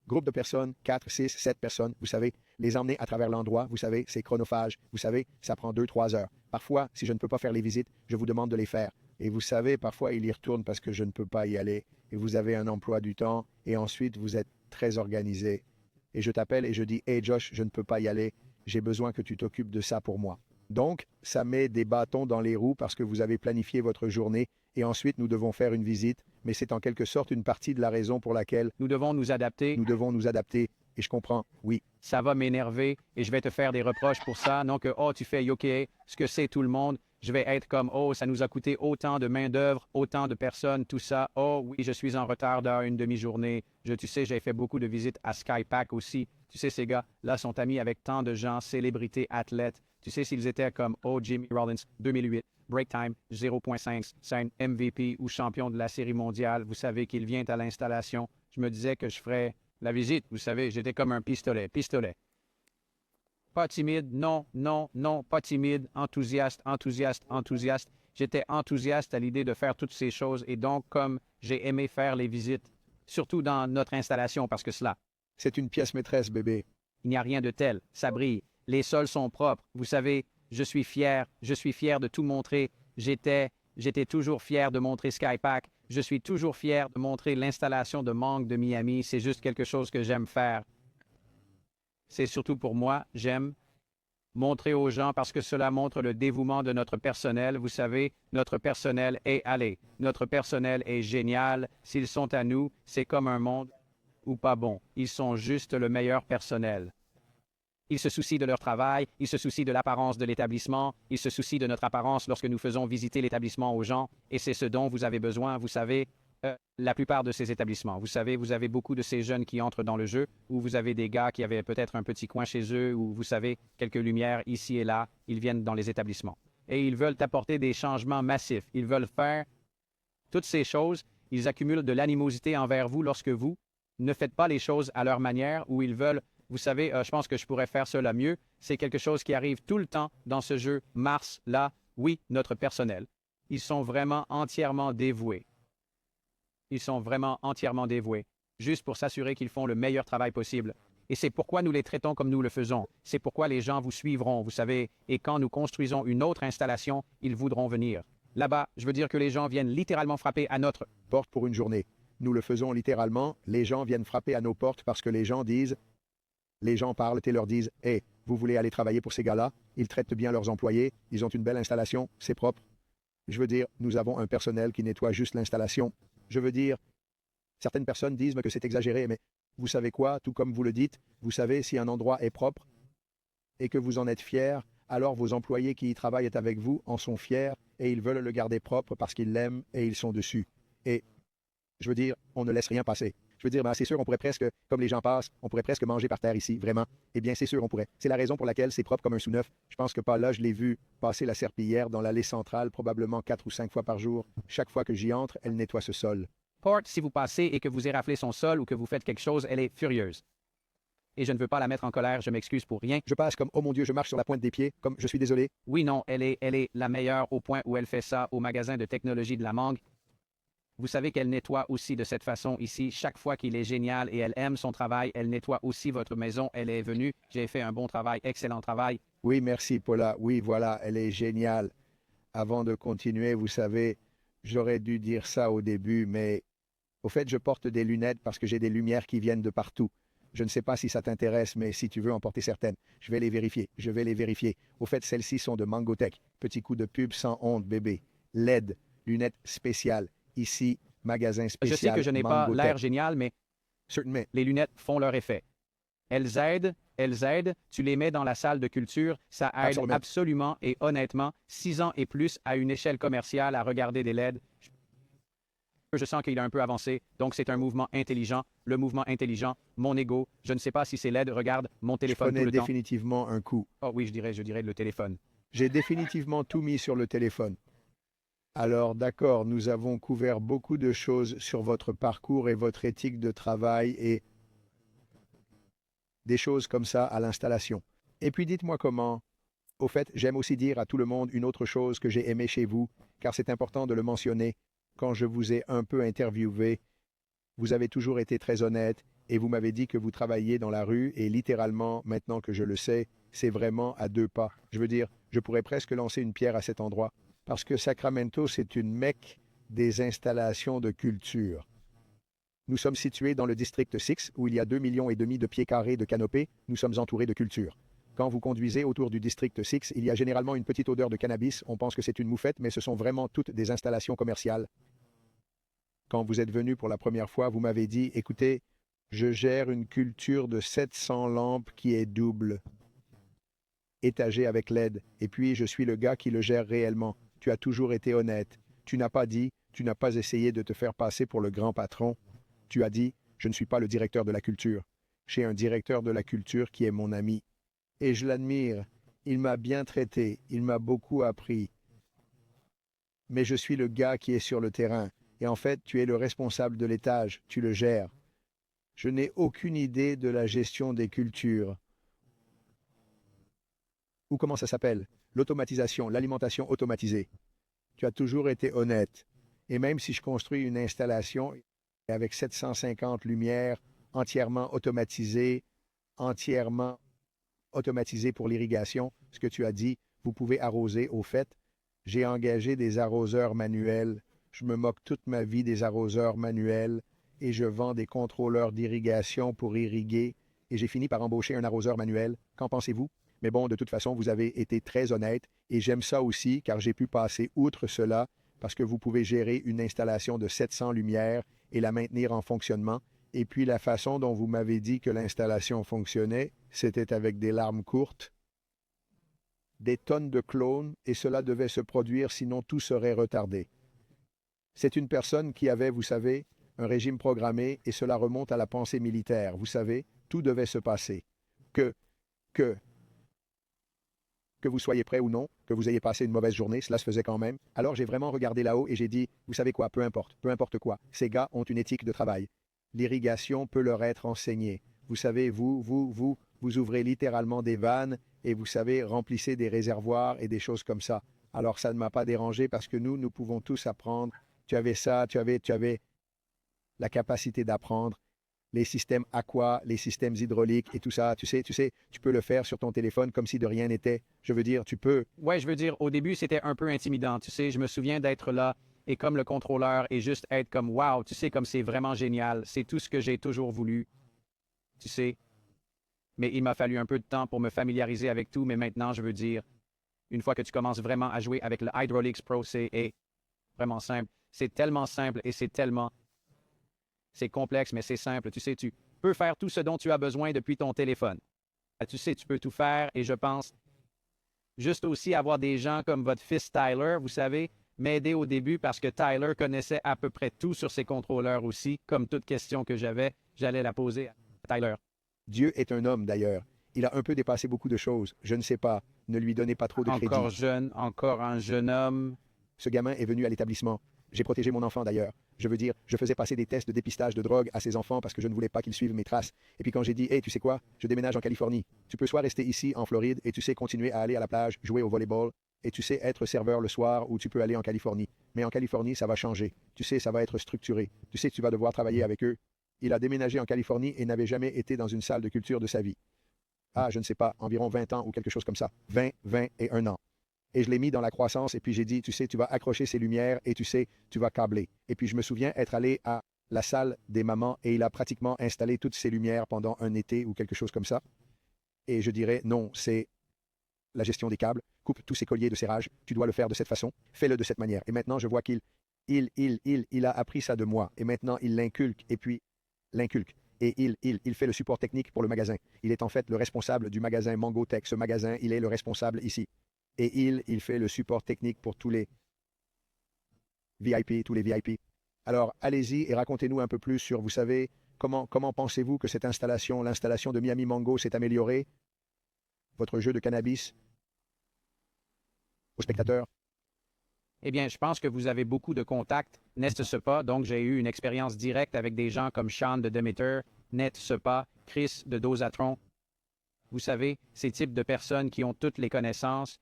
Speaker 1: groupe de personnes, 4, 6, 7 personnes, vous savez, les emmener à travers l'endroit, vous savez, c'est chronophage, vous savez, ça prend 2-3 heures. Parfois, si je ne peux pas faire les visites, je vous demande de les faire. Et vous savez, parfois, il y retourne parce que je ne peux pas y aller. Et vous avez un emploi du temps, et ensuite, vous êtes très organisé. Et je t'appelle et je dis, hey Josh, je ne peux pas y aller, j'ai besoin que tu t'occupes de ça pour moi. Donc, ça met des bâtons dans les roues parce que vous avez planifié votre journée et ensuite nous devons faire une visite, mais c'est en quelque sorte une partie de la raison pour laquelle
Speaker 2: Nous devons nous adapter.
Speaker 1: nous devons nous adapter. Et je comprends, oui.
Speaker 2: Ça va m'énerver et je vais te faire des reproches pour ça. Non que, oh, tu fais yoké, ce que c'est tout le monde. Je vais être comme, oh, ça nous a coûté autant de main-d'œuvre, autant de personnes, tout ça. Oh, oui, je suis en retard d'une demi-journée. Tu sais, j'ai fait beaucoup de visites à Skypack aussi. Tu sais, ces gars-là sont amis avec tant de gens, célébrités, athlètes. Tu sais, s'ils étaient comme, oh, Jimmy Rollins, 2008, Breaktime, 0.5, scène MVP ou champion de la série mondiale, vous savez qu'il vient à l'installation. Je me disais que je ferais la visite, vous savez, j'étais comme un pistolet. Pas timide, non, non, non, pas timide, enthousiaste. J'étais enthousiaste à l'idée de faire toutes ces choses et donc comme j'ai aimé faire les visites, surtout dans notre installation parce que cela,
Speaker 1: C'est une pièce maîtresse, bébé.
Speaker 2: il n'y a rien de tel, ça brille, les sols sont propres, vous savez, je suis fier de tout montrer, j'étais toujours fier de montrer Skypack, je suis toujours fier de montrer l'installation de Mangue de Miami, c'est juste quelque chose que j'aime faire. C'est surtout pour moi, j'aime montrer aux gens parce que cela montre le dévouement de notre personnel. Vous savez, notre personnel notre personnel est génial. S'ils sont à nous, c'est comme un monde ou pas bon. Ils sont juste le meilleur personnel. Ils se soucient de leur travail, ils se soucient de l'apparence de l'établissement, ils se soucient de notre apparence lorsque nous faisons visiter l'établissement aux gens, et c'est ce dont vous avez besoin, vous savez. la plupart de ces établissements. Vous savez, vous avez beaucoup de ces jeunes qui entrent dans le jeu, ou vous avez des gars qui avaient peut-être un petit coin chez eux, ou vous savez, quelques lumières ici et là, ils viennent dans les établissements. Et ils veulent apporter des changements massifs. Ils veulent faire toutes ces choses. Ils accumulent de l'animosité envers vous lorsque vous ne faites pas les choses à leur manière, ou ils veulent, vous savez, je pense que je pourrais faire cela mieux. C'est quelque chose qui arrive tout le temps dans ce jeu Mars, là. Oui, notre personnel. Ils sont vraiment entièrement dévoués. Ils sont vraiment entièrement dévoués, juste pour s'assurer qu'ils font le meilleur travail possible. Et c'est pourquoi nous les traitons comme nous le faisons. C'est pourquoi les gens vous suivront, vous savez, et quand nous construisons une autre installation, ils voudront venir. Là-bas, je veux dire que les gens viennent littéralement frapper à notre
Speaker 1: porte pour une journée. Nous le faisons littéralement. Les gens viennent frapper à nos portes parce que les gens disent, les gens parlent et leur disent, « Hey, vous voulez aller travailler pour ces gars-là? Ils traitent bien leurs employés, ils ont une belle installation, c'est propre. » Je veux dire, nous avons un personnel qui nettoie juste l'installation. Je veux dire, certaines personnes disent que c'est exagéré, mais vous savez quoi, tout comme vous le dites, vous savez si un endroit est propre et que vous en êtes fier, alors vos employés qui y travaillent avec vous en sont fiers et ils veulent le garder propre parce qu'ils l'aiment et ils sont dessus. Et je veux dire, on ne laisse rien passer. Je veux dire, c'est sûr, on pourrait presque, comme les gens passent, on pourrait presque manger par terre ici, vraiment. Eh bien, c'est sûr, on pourrait. C'est la raison pour laquelle c'est propre comme un sous-neuf. Je pense que pas là, je l'ai vu passer la serpillière dans l'allée centrale probablement 4 ou 5 fois par jour. Chaque fois que j'y entre, elle nettoie ce sol.
Speaker 2: porte. Si vous passez et que vous éraflez son sol ou que vous faites quelque chose, elle est furieuse. Et je ne veux pas la mettre en colère, je m'excuse pour rien.
Speaker 1: Je passe comme, oh mon Dieu, je marche sur la pointe des pieds, comme je suis désolé.
Speaker 2: Oui, non, elle est la meilleure au point où elle fait ça au magasin de technologie de la Mangue. Vous savez qu'elle nettoie aussi de cette façon ici, chaque fois qu'il est génial et elle aime son travail, elle nettoie aussi votre maison, elle est venue, j'ai fait un bon travail, excellent travail.
Speaker 1: Oui, merci Paula, oui, voilà, elle est géniale. Avant de continuer, vous savez, j'aurais dû dire ça au début, mais au fait, je porte des lunettes parce que j'ai des lumières qui viennent de partout. Je ne sais pas si ça t'intéresse, mais si tu veux en porter certaines, je vais les vérifier. Je vais les vérifier. Au fait, celles-ci sont de Mangotech. Petit coup de pub sans honte, bébé. LED, lunettes spéciales. Ici, magasin spécial.
Speaker 2: Je sais que je n'ai pas
Speaker 1: Mangotech.
Speaker 2: l'air génial, mais
Speaker 1: Certainement.
Speaker 2: les lunettes font leur effet. Elles aident, tu les mets dans la salle de culture, ça aide
Speaker 1: Absolument.
Speaker 2: absolument et honnêtement, 6 ans et plus à une échelle commerciale à regarder des LED. Je sens qu'il a un peu avancé, donc c'est un mouvement intelligent. Le mouvement intelligent, mon ego, je ne sais pas si c'est LED, regarde mon
Speaker 1: Je
Speaker 2: téléphone tout
Speaker 1: prenais
Speaker 2: le temps.
Speaker 1: définitivement un coup.
Speaker 2: Oh oui, je dirais le téléphone.
Speaker 1: J'ai définitivement tout mis sur le téléphone. Alors, d'accord, nous avons couvert beaucoup de choses sur votre parcours et votre éthique de travail et des choses comme ça à l'installation. Et puis dites-moi comment. Au fait, j'aime aussi dire à tout le monde une autre chose que j'ai aimé chez vous, car c'est important de le mentionner. Quand je vous ai un peu interviewé, vous avez toujours été très honnête et vous m'avez dit que vous travailliez dans la rue et littéralement, maintenant que je le sais, c'est vraiment à 2 pas. Je veux dire, je pourrais presque lancer une pierre à cet endroit parce que Sacramento, c'est une mecque des installations de culture. Nous sommes situés dans le district 6 où il y a 2,5 millions de pieds carrés de canopée. Nous sommes entourés de culture. Quand vous conduisez autour du district 6, il y a généralement une petite odeur de cannabis. On pense que c'est une moufette, mais ce sont vraiment toutes des installations commerciales. Quand vous êtes venu pour la première fois, vous m'avez dit, écoutez, je gère une culture de 700 lampes qui est double, étagée avec LED, et puis je suis le gars qui le gère réellement. Tu as toujours été honnête. Tu n'as pas dit, tu n'as pas essayé de te faire passer pour le grand patron. Tu as dit, je ne suis pas le directeur de la culture. J'ai un directeur de la culture qui est mon ami. Et je l'admire. Il m'a bien traité, il m'a beaucoup appris. Mais je suis le gars qui est sur le terrain. Et en fait, tu es le responsable de l'étage, tu le gères. Je n'ai aucune idée de la gestion des cultures. Ou comment ça s'appelle? L'automatisation, l'alimentation automatisée. Tu as toujours été honnête. Et même si je construis une installation avec 750 lumières entièrement automatisées pour l'irrigation, ce que tu as dit, vous pouvez arroser au fait. J'ai engagé des arroseurs manuels. Je me moque toute ma vie des arroseurs manuels et je vends des contrôleurs d'irrigation pour irriguer et j'ai fini par embaucher un arroseur manuel. Qu'en pensez-vous? Mais bon, de toute façon, vous avez été très honnête et j'aime ça aussi car j'ai pu passer outre cela parce que vous pouvez gérer une installation de 700 lumières et la maintenir en fonctionnement. Et puis la façon dont vous m'avez dit que l'installation fonctionnait, c'était avec des larmes courtes, des tonnes de clones et cela devait se produire sinon tout serait retardé. C'est une personne qui avait, vous savez, un régime programmé et cela remonte à la pensée militaire. Vous savez, tout devait se passer. Que, que, que vous soyez prêt ou non, que vous ayez passé une mauvaise journée, cela se faisait quand même. Alors j'ai vraiment regardé là-haut et j'ai dit, vous savez quoi, peu importe quoi, ces gars ont une éthique de travail. L'irrigation peut leur être enseignée. Vous savez, vous ouvrez littéralement des vannes et vous savez, remplissez des réservoirs et des choses comme ça. Alors ça ne m'a pas dérangé parce que nous pouvons tous apprendre. Tu avais ça, tu avais la capacité d'apprendre les systèmes aqua, les systèmes hydrauliques et tout ça. Tu peux le faire sur ton téléphone comme si de rien n'était. Je veux dire, tu peux.
Speaker 2: Ouais, je veux dire, au début, c'était un peu intimidant. Tu sais, je me souviens d'être là et comme le contrôleur et juste être comme wow, tu sais, comme c'est vraiment génial. C'est tout ce que j'ai toujours voulu. Tu sais. Mais il m'a fallu un peu de temps pour me familiariser avec tout. Mais maintenant, je veux dire, une fois que tu commences vraiment à jouer avec le Hydraulics Pro, c'est vraiment simple. C'est tellement simple et c'est complexe, mais c'est simple. Tu sais, tu peux faire tout ce dont tu as besoin depuis ton téléphone. Tu sais, tu peux tout faire et je pense juste aussi avoir des gens comme votre fils Tyler, vous savez, m'aider au début parce que Tyler connaissait à peu près tout sur ses contrôleurs aussi. Comme toute question que j'avais, j'allais la poser à Tyler.
Speaker 1: Dieu est un homme d'ailleurs. Il a un peu dépassé beaucoup de choses. Je ne sais pas. Ne lui donnez pas trop de crédit.
Speaker 2: Encore jeune, encore un jeune homme.
Speaker 1: Ce gamin est venu à l'établissement. J'ai protégé mon enfant d'ailleurs. Je veux dire, je faisais passer des tests de dépistage de drogue à ses enfants parce que je ne voulais pas qu'ils suivent mes traces. Et puis quand j'ai dit, hey, tu sais quoi, je déménage en Californie. Tu peux soit rester ici en Floride et tu sais continuer à aller à la plage, jouer au volleyball, et tu sais être serveur le soir ou tu peux aller en Californie. Mais en Californie, ça va changer. Tu sais, ça va être structuré. Tu sais, tu vas devoir travailler avec eux. Il a déménagé en Californie et n'avait jamais été dans une salle de culture de sa vie. Ah, je ne sais pas, environ 20 ans ou quelque chose comme ça. 20 et 1 an. Et je l'ai mis dans la croissance et puis j'ai dit, tu sais, tu vas accrocher ces lumières et tu sais, tu vas câbler. Et puis je me souviens être allé à la salle des mamans et il a pratiquement installé toutes ces lumières pendant un été ou quelque chose comme ça. Et je dirais, non, c'est la gestion des câbles, coupe tous ces colliers de serrage, tu dois le faire de cette façon, fais-le de cette manière. Et maintenant, je vois qu'il a appris ça de moi et maintenant il l'inculque et puis l'inculque. Et il fait le support technique pour le magasin. Il est en fait le responsable du magasin Mango Tech. Ce magasin, il est le responsable ici. Et il fait le support technique pour tous les VIP, tous les VIP. Alors, allez-y et racontez-nous un peu plus sur, vous savez, comment pensez-vous que cette installation, l'installation de Miami Mango s'est améliorée? Votre jeu de cannabis aux spectateurs?
Speaker 2: Eh bien, je pense que vous avez beaucoup de contacts, n'est-ce pas? Donc, j'ai eu une expérience directe avec des gens comme Sean de Demeter, n'est-ce pas? Chris de Dosatron. Vous savez, ces types de personnes qui ont toutes les connaissances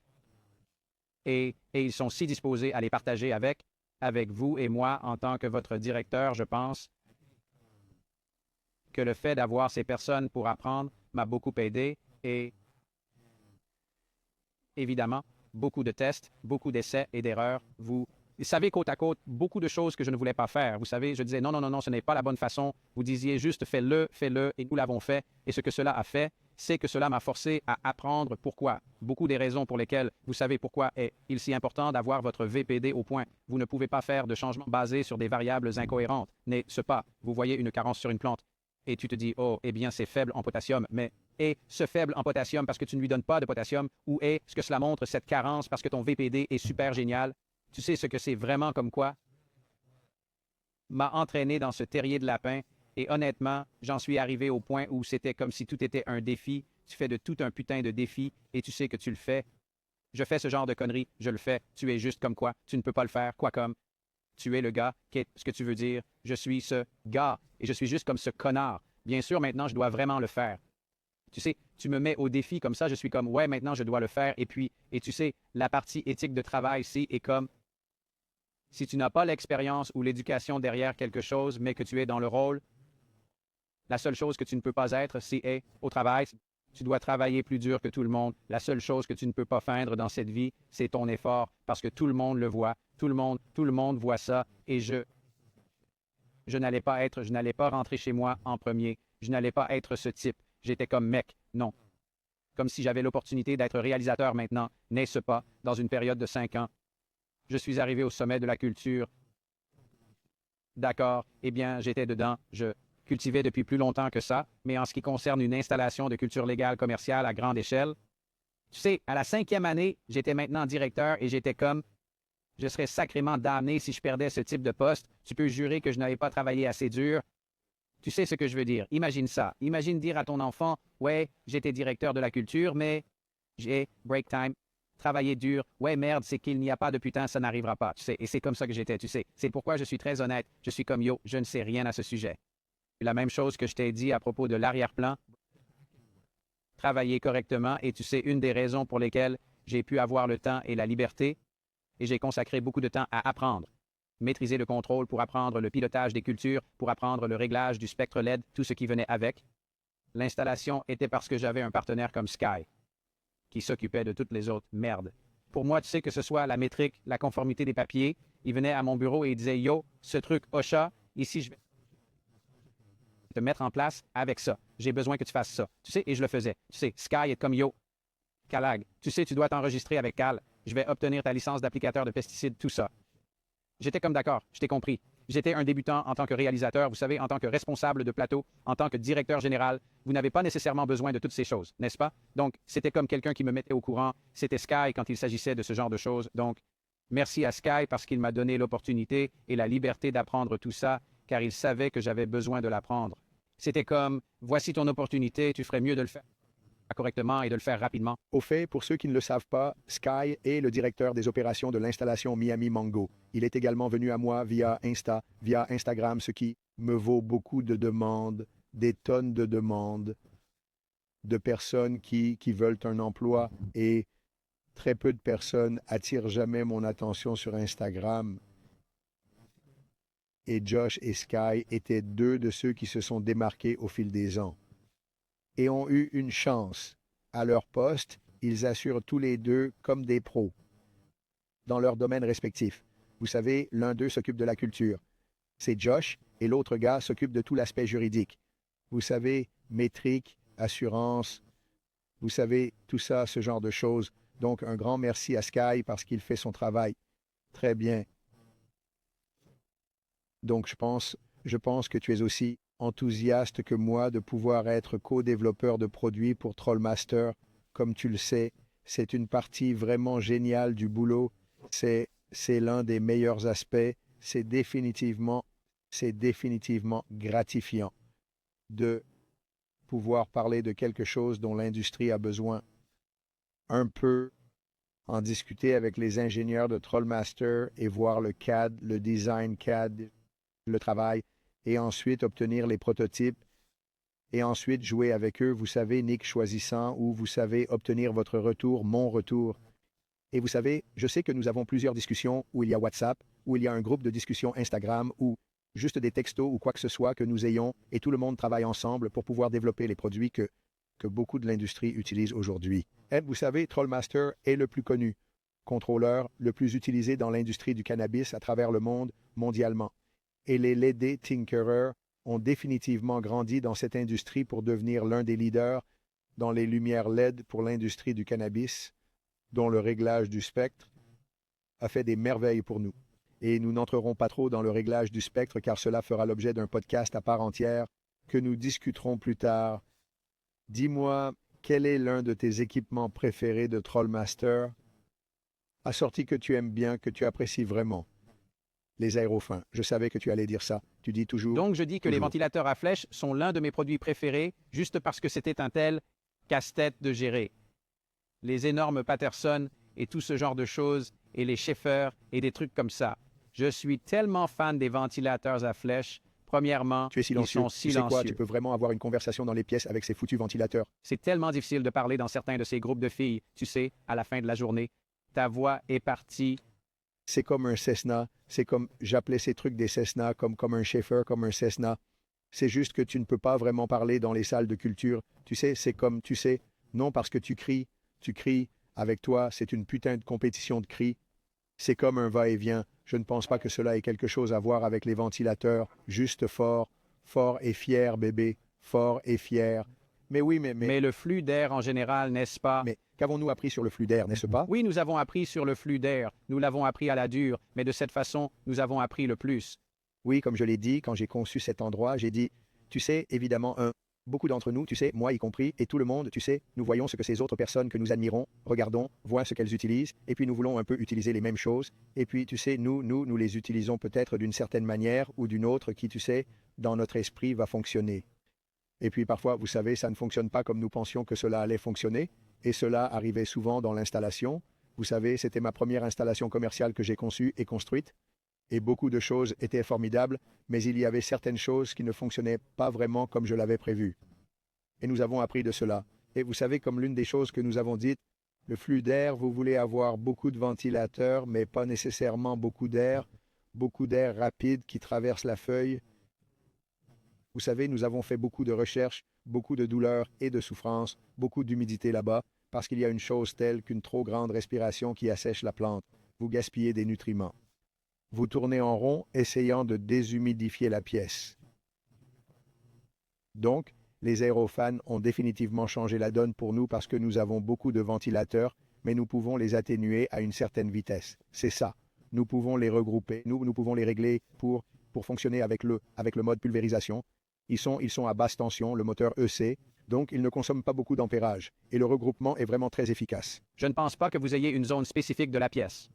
Speaker 2: et ils sont si disposés à les partager avec vous et moi en tant que votre directeur, je pense que le fait d'avoir ces personnes pour apprendre m'a beaucoup aidé et évidemment, beaucoup de tests, beaucoup d'essais et d'erreurs. Vous savez côte à côte beaucoup de choses que je ne voulais pas faire. Vous savez, je disais non, non, non, non, ce n'est pas la bonne façon. Vous disiez juste fais-le, fais-le et nous l'avons fait. Et ce que cela a fait, c'est que cela m'a forcé à apprendre pourquoi. Beaucoup des raisons pour lesquelles vous savez pourquoi est-il si important d'avoir votre VPD au point. Vous ne pouvez pas faire de changements basés sur des variables incohérentes. N'est-ce pas? Vous voyez une carence sur une plante et tu te dis, oh, eh bien, c'est faible en potassium, mais est ce faible en potassium parce que tu ne lui donnes pas de potassium ou est-ce que cela montre cette carence parce que ton VPD est super génial? Tu sais ce que c'est vraiment comme quoi? M'a entraîné dans ce terrier de lapin et honnêtement, j'en suis arrivé au point où c'était comme si tout était un défi. Tu fais de tout un putain de défi et tu sais que tu le fais. Je fais ce genre de conneries, je le fais. Tu es juste comme quoi? Tu ne peux pas le faire, quoi comme? Tu es le gars, qu'est-ce que tu veux dire? Je suis ce gars et je suis juste comme ce connard. Bien sûr, maintenant, je dois vraiment le faire. Tu sais, tu me mets au défi comme ça, je suis comme, ouais, maintenant, je dois le faire. Et puis, et tu sais, la partie éthique de travail ici est comme, si tu n'as pas l'expérience ou l'éducation derrière quelque chose, mais que tu es dans le rôle, la seule chose que tu ne peux pas être, c'est au travail. Tu dois travailler plus dur que tout le monde. La seule chose que tu ne peux pas feindre dans cette vie, c'est ton effort, parce que tout le monde le voit. Tout le monde voit ça. Et je n'allais pas rentrer chez moi en premier. Je n'allais pas être ce type. J'étais comme mec, non. Comme si j'avais l'opportunité d'être réalisateur maintenant, n'est-ce pas, dans une période de 5 ans. Je suis arrivé au sommet de la culture. D'accord, eh bien, j'étais dedans. Je cultivais depuis plus longtemps que ça, mais en ce qui concerne une installation de culture légale commerciale à grande échelle, tu sais, à la 5e année, j'étais maintenant directeur et j'étais comme, Je serais sacrément damné si je perdais ce type de poste. Tu peux jurer que je n'avais pas travaillé assez dur. Tu sais ce que je veux dire. Imagine ça. Imagine dire à ton enfant, ouais, j'étais directeur de la culture, mais j'ai, break time, travaillé dur. Ouais, merde, c'est qu'il n'y a pas de putain, ça n'arrivera pas, tu sais. Et c'est comme ça que j'étais, tu sais. C'est pourquoi je suis très honnête. Je suis comme yo, je ne sais rien à ce sujet. La même chose que je t'ai dit à propos de l'arrière-plan. Travailler correctement, et tu sais, une des raisons pour lesquelles j'ai pu avoir le temps et la liberté, et j'ai consacré beaucoup de temps à apprendre. Maîtriser le contrôle pour apprendre le pilotage des cultures, pour apprendre le réglage du spectre LED, tout ce qui venait avec. L'installation était parce que j'avais un partenaire comme Sky, qui s'occupait de toutes les autres merdes. Pour moi, tu sais, que ce soit la métrique, la conformité des papiers, il venait à mon bureau et il disait, yo, ce truc OSHA, ici, je vais te mettre en place avec ça. J'ai besoin que tu fasses ça. Tu sais, et je le faisais. Tu sais, Sky est comme yo, Calag. Tu sais, tu dois t'enregistrer avec Cal. Je vais obtenir ta licence d'applicateur de pesticides, tout ça. J'étais comme d'accord, je t'ai compris. J'étais un débutant en tant que réalisateur, vous savez, en tant que responsable de plateau, en tant que directeur général. Vous n'avez pas nécessairement besoin de toutes ces choses, n'est-ce pas? Donc, c'était comme quelqu'un qui me mettait au courant. C'était Sky quand il s'agissait de ce genre de choses. Donc, merci à Sky parce qu'il m'a donné l'opportunité et la liberté d'apprendre tout ça, car il savait que j'avais besoin de l'apprendre. C'était comme, voici ton opportunité, tu ferais mieux de le faire correctement et de le faire rapidement.
Speaker 1: Au fait, pour ceux qui ne le savent pas, Sky est le directeur des opérations de l'installation Miami Mango. Il est également venu à moi via Instagram, ce qui me vaut beaucoup de demandes, des tonnes de demandes de personnes qui veulent un emploi, et très peu de personnes attirent jamais mon attention sur Instagram. Et Josh et Sky étaient deux de ceux qui se sont démarqués au fil des ans et ont eu une chance. À leur poste, ils assurent tous les deux comme des pros dans leur domaine respectif. Vous savez, l'un d'eux s'occupe de la culture. C'est Josh, et l'autre gars s'occupe de tout l'aspect juridique. Vous savez, métrique, assurance, vous savez, tout ça, ce genre de choses. Donc, un grand merci à Sky parce qu'il fait son travail très bien. Donc, je pense que tu es aussi enthousiaste que moi de pouvoir être co-développeur de produits pour Trollmaster. Comme tu le sais, c'est une partie vraiment géniale du boulot. C'est l'un des meilleurs aspects. C'est définitivement gratifiant de pouvoir parler de quelque chose dont l'industrie a besoin. Un peu en discuter avec les ingénieurs de Trollmaster et voir le CAD, le design CAD, le travail, et ensuite obtenir les prototypes, et ensuite jouer avec eux, vous savez, Nick choisissant, ou vous savez, obtenir votre retour, mon retour. Et vous savez, je sais que nous avons plusieurs discussions où il y a WhatsApp, où il y a un groupe de discussion Instagram, ou juste des textos ou quoi que ce soit que nous ayons, et tout le monde travaille ensemble pour pouvoir développer les produits que beaucoup de l'industrie utilise aujourd'hui. Et vous savez, Trollmaster est le plus connu, contrôleur le plus utilisé dans l'industrie du cannabis à travers le monde, mondialement. Et les LED Tinkerers ont définitivement grandi dans cette industrie pour devenir l'un des leaders dans les lumières LED pour l'industrie du cannabis, dont le réglage du spectre a fait des merveilles pour nous. Et nous n'entrerons pas trop dans le réglage du spectre car cela fera l'objet d'un podcast à part entière que nous discuterons plus tard. Dis-moi, quel est l'un de tes équipements préférés de Trollmaster? Assorti que tu aimes bien, que tu apprécies vraiment. Les aérofins. Je savais que tu allais dire ça. Tu dis toujours.
Speaker 2: Donc, je dis que les ventilateurs à flèche sont l'un de mes produits préférés, juste parce que c'était un tel casse-tête de gérer. Les énormes Patterson et tout ce genre de choses, et les Schaeffer et des trucs comme ça. Je suis tellement fan des ventilateurs à flèche. Premièrement,
Speaker 1: tu es silencieux.
Speaker 2: Ils sont silencieux.
Speaker 1: Tu sais quoi, tu peux vraiment avoir une conversation dans les pièces avec ces foutus ventilateurs.
Speaker 2: C'est tellement difficile de parler dans certains de ces groupes de filles. Tu sais, à la fin de la journée, ta voix est partie.
Speaker 1: C'est comme un Cessna. C'est comme, j'appelais ces trucs des Cessna, comme un Schaeffer, comme un Cessna. C'est juste que tu ne peux pas vraiment parler dans les salles de culture. Tu sais, c'est comme, tu sais, non parce que tu cries, avec toi, c'est une putain de compétition de cris. C'est comme un va-et-vient. Je ne pense pas que cela ait quelque chose à voir avec les ventilateurs. Juste fort, fort et fier, bébé, fort et fier. Mais oui, mais
Speaker 2: le flux d'air en général, n'est-ce pas?
Speaker 1: Mais qu'avons-nous appris sur le flux d'air, n'est-ce pas?
Speaker 2: Oui, nous avons appris sur le flux d'air. Nous l'avons appris à la dure, mais de cette façon, nous avons appris le plus.
Speaker 1: Oui, comme je l'ai dit, quand j'ai conçu cet endroit, j'ai dit, tu sais, évidemment, Beaucoup d'entre nous, tu sais, moi y compris, et tout le monde, tu sais, nous voyons ce que ces autres personnes que nous admirons, regardons, voient ce qu'elles utilisent, et puis nous voulons un peu utiliser les mêmes choses, et puis tu sais, nous les utilisons peut-être d'une certaine manière ou d'une autre qui, tu sais, dans notre esprit va fonctionner. Et puis parfois, vous savez, ça ne fonctionne pas comme nous pensions que cela allait fonctionner, et cela arrivait souvent dans l'installation. Vous savez, c'était ma première installation commerciale que j'ai conçue et construite, et beaucoup de choses étaient formidables, mais il y avait certaines choses qui ne fonctionnaient pas vraiment comme je l'avais prévu. Et nous avons appris de cela. Et vous savez, comme l'une des choses que nous avons dites, le flux d'air, vous voulez avoir beaucoup de ventilateurs, mais pas nécessairement beaucoup d'air rapide qui traverse la feuille. Vous savez, nous avons fait beaucoup de recherches, beaucoup de douleurs et de souffrances, beaucoup d'humidité là-bas, parce qu'il y a une chose telle qu'une trop grande respiration qui assèche la plante. Vous gaspillez des nutriments. Vous tournez en rond, essayant de déshumidifier la pièce. Donc, les aérofans ont définitivement changé la donne pour nous parce que nous avons beaucoup de ventilateurs, mais nous pouvons les atténuer à une certaine vitesse. C'est ça. Nous pouvons les regrouper, nous pouvons les régler pour fonctionner avec le mode pulvérisation. Ils sont à basse tension, le moteur EC, donc ils ne consomment pas beaucoup d'ampérage, et le regroupement est vraiment très efficace.
Speaker 2: Je ne pense pas que vous ayez une zone spécifique de la pièce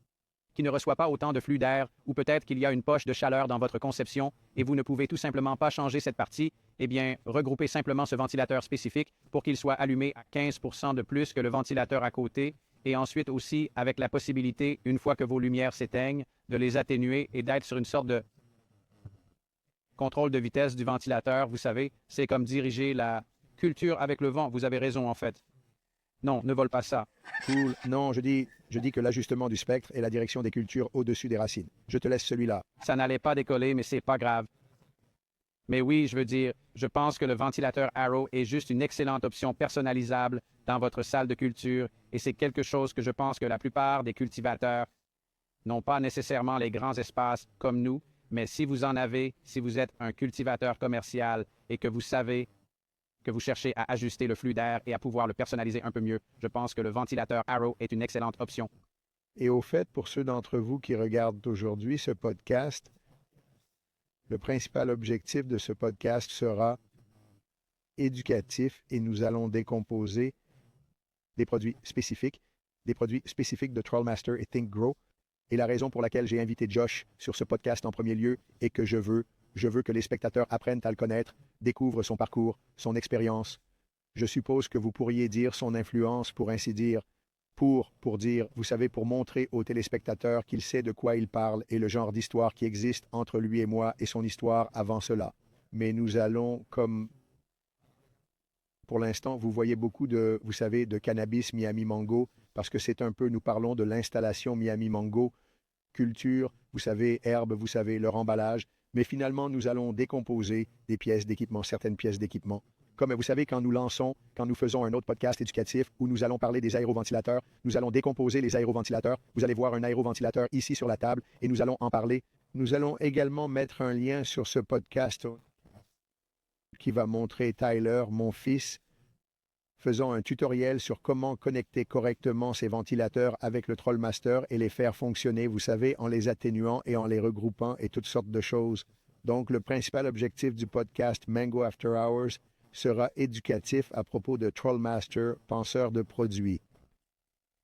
Speaker 2: qui ne reçoit pas autant de flux d'air, ou peut-être qu'il y a une poche de chaleur dans votre conception et vous ne pouvez tout simplement pas changer cette partie, eh bien, regroupez simplement ce ventilateur spécifique pour qu'il soit allumé à 15% de plus que le ventilateur à côté, et ensuite aussi avec la possibilité, une fois que vos lumières s'éteignent, de les atténuer et d'être sur une sorte de contrôle de vitesse du ventilateur. Vous savez, c'est comme diriger la culture avec le vent. Vous avez raison, en fait. Non, ne vole pas ça.
Speaker 1: Cool. Non, je dis que l'ajustement du spectre est la direction des cultures au-dessus des racines. Je te laisse celui-là.
Speaker 2: Ça n'allait pas décoller, mais c'est pas grave. Mais oui, je veux dire, je pense que le ventilateur Arrow est juste une excellente option personnalisable dans votre salle de culture et c'est quelque chose que je pense que la plupart des cultivateurs n'ont pas nécessairement les grands espaces comme nous, mais si vous en avez, si vous êtes un cultivateur commercial et que vous savez que vous cherchez à ajuster le flux d'air et à pouvoir le personnaliser un peu mieux, je pense que le ventilateur Arrow est une excellente option.
Speaker 1: Et au fait, pour ceux d'entre vous qui regardent aujourd'hui ce podcast, le principal objectif de ce podcast sera éducatif et nous allons décomposer des produits spécifiques de Trollmaster et ThinkGrow. Et la raison pour laquelle j'ai invité Josh sur ce podcast en premier lieu est que je veux que les spectateurs apprennent à le connaître, découvrent son parcours, son expérience. Je suppose que vous pourriez dire son influence, pour ainsi dire, pour dire, vous savez, pour montrer aux téléspectateurs qu'il sait de quoi il parle et le genre d'histoire qui existe entre lui et moi et son histoire avant cela. Mais nous allons, comme pour l'instant, vous voyez beaucoup de, vous savez, de cannabis Miami Mango, parce que c'est un peu, nous parlons de l'installation Miami Mango, culture, vous savez, herbe, vous savez, leur emballage, mais finalement, nous allons décomposer des pièces d'équipement, certaines pièces d'équipement. Comme vous savez, quand nous faisons un autre podcast éducatif où nous allons parler des aéroventilateurs, nous allons décomposer les aéroventilateurs. Vous allez voir un aéroventilateur ici sur la table et nous allons en parler. Nous allons également mettre un lien sur ce podcast qui va montrer Tyler, mon fils, faisant un tutoriel sur comment connecter correctement ces ventilateurs avec le Trollmaster et les faire fonctionner, vous savez, en les atténuant et en les regroupant et toutes sortes de choses. Donc, le principal objectif du podcast Mango After Hours sera éducatif à propos de Trollmaster, penseur de produits.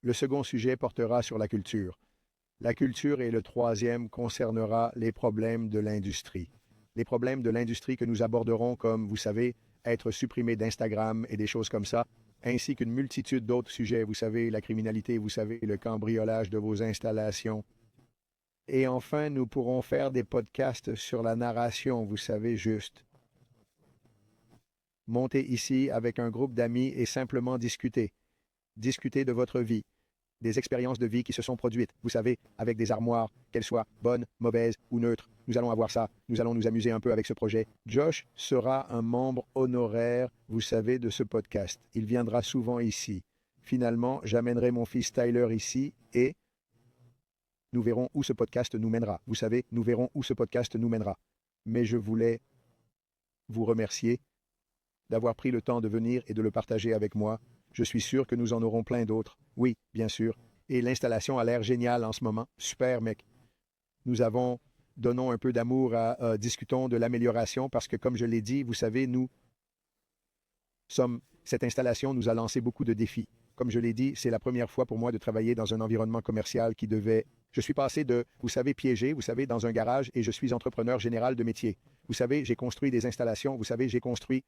Speaker 1: Le second sujet portera sur la culture. La culture et le troisième concernera les problèmes de l'industrie. Les problèmes de l'industrie que nous aborderons comme, vous savez, être supprimé d'Instagram et des choses comme ça, ainsi qu'une multitude d'autres sujets, vous savez, la criminalité, vous savez, le cambriolage de vos installations. Et enfin, nous pourrons faire des podcasts sur la narration, vous savez, juste. Montez ici avec un groupe d'amis et simplement discuter. Discuter de votre vie, des expériences de vie qui se sont produites, vous savez, avec des armoires, qu'elles soient bonnes, mauvaises ou neutres. Nous allons avoir ça. Nous allons nous amuser un peu avec ce projet. Josh sera un membre honoraire, vous savez, de ce podcast. Il viendra souvent ici. Finalement, j'amènerai mon fils Tyler ici et nous verrons où ce podcast nous mènera. Vous savez, nous verrons où ce podcast nous mènera. Mais je voulais vous remercier d'avoir pris le temps de venir et de le partager avec moi. Je suis sûr que nous en aurons plein d'autres. Oui, bien sûr. Et l'installation a l'air géniale en ce moment. Super, mec. Donnons un peu d'amour discutons de l'amélioration parce que, comme je l'ai dit, vous savez, nous Cette installation nous a lancé beaucoup de défis. Comme je l'ai dit, c'est la première fois pour moi de travailler dans un environnement commercial qui devait... Je suis passé de, vous savez, piégé, vous savez, dans un garage et je suis entrepreneur général de métier. Vous savez, j'ai construit des installations, vous savez, j'ai construit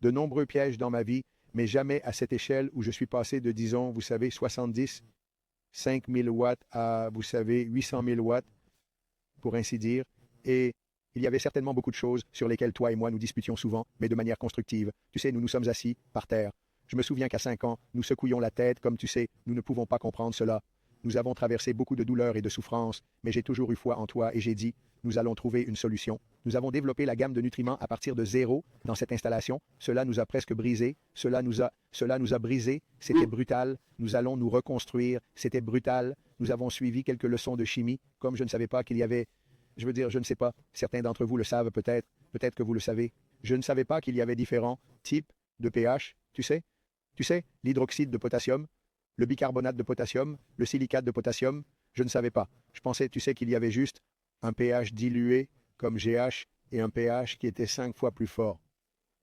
Speaker 1: de nombreux pièges dans ma vie, mais jamais à cette échelle où je suis passé de, disons, vous savez, 70, 5000 watts à, vous savez, 800 000 watts, pour ainsi dire. Et il y avait certainement beaucoup de choses sur lesquelles toi et moi nous disputions souvent, mais de manière constructive. Tu sais, nous nous sommes assis par terre. Je me souviens qu'à 5 ans, nous secouions la tête, comme tu sais, nous ne pouvons pas comprendre cela. Nous avons traversé beaucoup de douleurs et de souffrances, mais j'ai toujours eu foi en toi et j'ai dit, nous allons trouver une solution. Nous avons développé la gamme de nutriments à partir de zéro dans cette installation. Cela nous a presque brisé. Cela nous a brisé. C'était brutal. Nous allons nous reconstruire. C'était brutal. Nous avons suivi quelques leçons de chimie, comme je ne savais pas qu'il y avait... Je veux dire, je ne sais pas. Certains d'entre vous le savent peut-être. Peut-être que vous le savez. Je ne savais pas qu'il y avait différents types de pH, tu sais. Tu sais, l'hydroxyde de potassium, le bicarbonate de potassium, le silicate de potassium. Je ne savais pas. Je pensais, tu sais, qu'il y avait juste un pH dilué comme GH et un pH qui était 5 fois plus fort.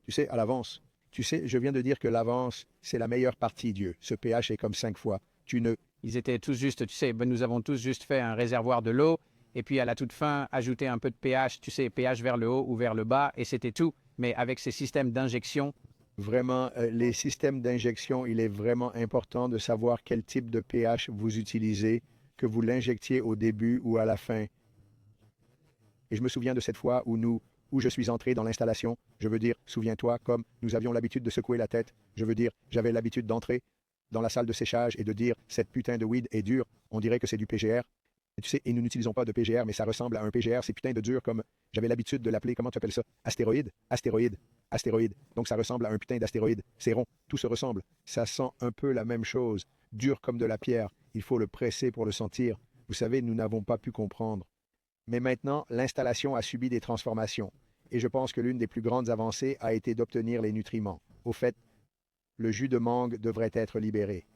Speaker 1: Tu sais, à l'avance. Tu sais, je viens de dire que l'avance, c'est la meilleure partie, Dieu. Ce pH est comme 5 fois. Tu ne...
Speaker 2: Ils étaient tous juste, tu sais, nous avons tous juste fait un réservoir de l'eau, et puis à la toute fin, ajouter un peu de pH, tu sais, pH vers le haut ou vers le bas, et c'était tout. Mais avec ces systèmes d'injection,
Speaker 1: Vraiment, les systèmes d'injection, il est vraiment important de savoir quel type de pH vous utilisez, que vous l'injectiez au début ou à la fin. Et je me souviens de cette fois où je suis entré dans l'installation. Je veux dire, souviens-toi, comme nous avions l'habitude de secouer la tête. Je veux dire, j'avais l'habitude d'entrer dans la salle de séchage et de dire, cette putain de weed est dure. On dirait que c'est du PGR. Et tu sais, et nous n'utilisons pas de PGR, mais ça ressemble à un PGR. C'est putain de dur comme, j'avais l'habitude de l'appeler, comment tu appelles ça? Astéroïde? Astéroïde. Astéroïde. Donc ça ressemble à un putain d'astéroïde. C'est rond. Tout se ressemble. Ça sent un peu la même chose. Dur comme de la pierre. Il faut le presser pour le sentir. Vous savez, nous n'avons pas pu comprendre. Mais maintenant, l'installation a subi des transformations. Et je pense que l'une des plus grandes avancées a été d'obtenir les nutriments. Au fait, le jus de mangue devrait être libéré.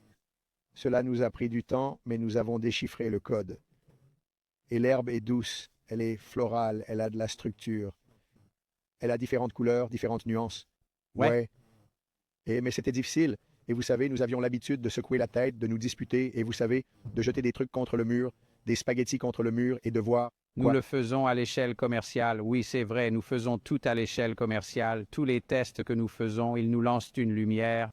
Speaker 1: Cela nous a pris du temps, mais nous avons déchiffré le code. Et l'herbe est douce, elle est florale, elle a de la structure. Elle a différentes couleurs, différentes nuances.
Speaker 2: ouais.
Speaker 1: Mais c'était difficile. Et vous savez, nous avions l'habitude de secouer la tête, de nous disputer, et vous savez, de jeter des trucs contre le mur, des spaghettis contre le mur, et de voir...
Speaker 2: Nous le faisons à l'échelle commerciale. Oui, c'est vrai, nous faisons tout à l'échelle commerciale. Tous les tests que nous faisons, ils nous lancent une lumière.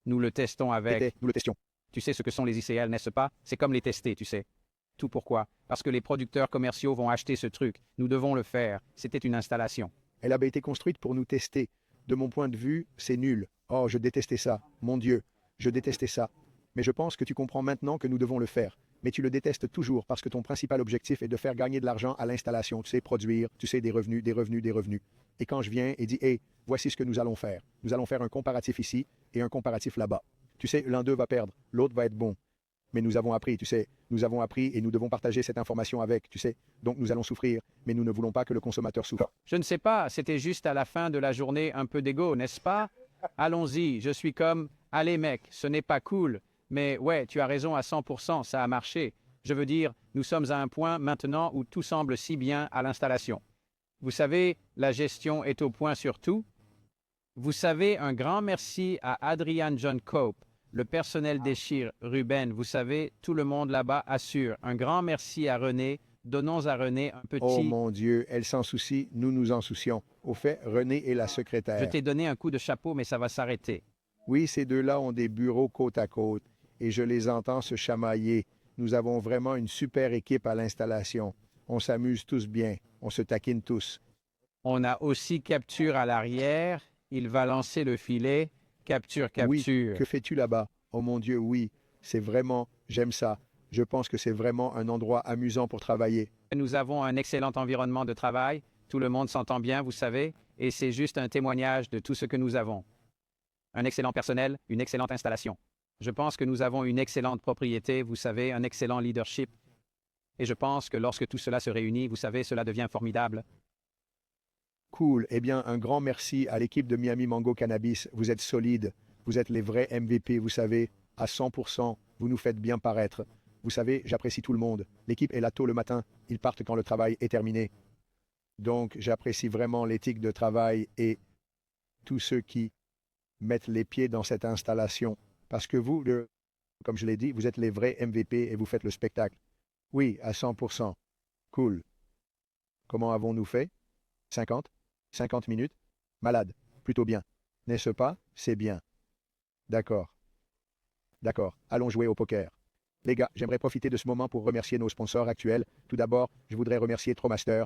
Speaker 2: Nous le testons avec...
Speaker 1: Nous le testions.
Speaker 2: Tu sais ce que sont les ICL, n'est-ce pas? C'est comme les tester, tu sais. Tout pourquoi? Parce que les producteurs commerciaux vont acheter ce truc. Nous devons le faire. C'était une installation.
Speaker 1: Elle avait été construite pour nous tester. De mon point de vue, c'est nul. Oh, je détestais ça. Mon Dieu, je détestais ça. Mais je pense que tu comprends maintenant que nous devons le faire. Mais tu le détestes toujours parce que ton principal objectif est de faire gagner de l'argent à l'installation. Tu sais, produire, tu sais, des revenus, des revenus, des revenus. Et quand je viens et dis, hey, voici ce que nous allons faire. Nous allons faire un comparatif ici et un comparatif là-bas. Tu sais, l'un d'eux va perdre, l'autre va être bon. Mais nous avons appris, tu sais, nous avons appris et nous devons partager cette information avec, tu sais. Donc nous allons souffrir, mais nous ne voulons pas que le consommateur souffre.
Speaker 2: Je ne sais pas, c'était juste à la fin de la journée un peu d'ego, n'est-ce pas? Allons-y, je suis comme, allez mec, ce n'est pas cool. Mais ouais, tu as raison à 100%, ça a marché. Je veux dire, nous sommes à un point maintenant où tout semble si bien à l'installation. Vous savez, la gestion est au point sur tout. Vous savez, un grand merci à Adrian John Cope, le personnel déchire, Ruben, vous savez, tout le monde là-bas assure. Un grand merci à René. Donnons à René un petit...
Speaker 1: Oh mon Dieu, elle s'en soucie, nous nous en soucions. Au fait, René est la secrétaire.
Speaker 2: Je t'ai donné un coup de chapeau, mais ça va s'arrêter.
Speaker 1: Oui, ces deux-là ont des bureaux côte à côte et je les entends se chamailler. Nous avons vraiment une super équipe à l'installation. On s'amuse tous bien, on se taquine tous.
Speaker 2: On a aussi capture à l'arrière. Il va lancer le filet. Capture, capture.
Speaker 1: Oui, que fais-tu là-bas? Oh mon Dieu, oui, c'est vraiment, j'aime ça. Je pense que c'est vraiment un endroit amusant pour travailler.
Speaker 2: Nous avons un excellent environnement de travail. Tout le monde s'entend bien, vous savez, et c'est juste un témoignage de tout ce que nous avons. Un excellent personnel, une excellente installation. Je pense que nous avons une excellente propriété, vous savez, un excellent leadership. Et je pense que lorsque tout cela se réunit, vous savez, cela devient formidable.
Speaker 1: Cool. Eh bien, un grand merci à l'équipe de Miami Mango Cannabis. Vous êtes solides. Vous êtes les vrais MVP, vous savez, à 100%. Vous nous faites bien paraître. Vous savez, j'apprécie tout le monde. L'équipe est là tôt le matin. Ils partent quand le travail est terminé. Donc, j'apprécie vraiment l'éthique de travail et tous ceux qui mettre les pieds dans cette installation. Parce que vous, comme je l'ai dit, vous êtes les vrais MVP et vous faites le spectacle. Oui, à 100%. Cool. Comment avons-nous fait? 50? 50 minutes? Malade. Plutôt bien. N'est-ce pas? C'est bien. D'accord. D'accord. Allons jouer au poker. Les gars, j'aimerais profiter de ce moment pour remercier nos sponsors actuels. Tout d'abord, je voudrais remercier Tromaster.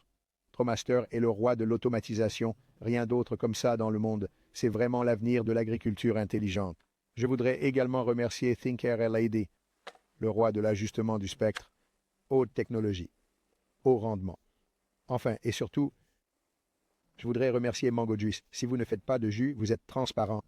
Speaker 1: Tromaster est le roi de l'automatisation. Rien d'autre comme ça dans le monde. C'est vraiment l'avenir de l'agriculture intelligente. Je voudrais également remercier Thinker LAD, le roi de l'ajustement du spectre. Haute technologie. Haut rendement. Enfin, et surtout, je voudrais remercier Mango Juice. Si vous ne faites pas de jus, vous êtes transparent.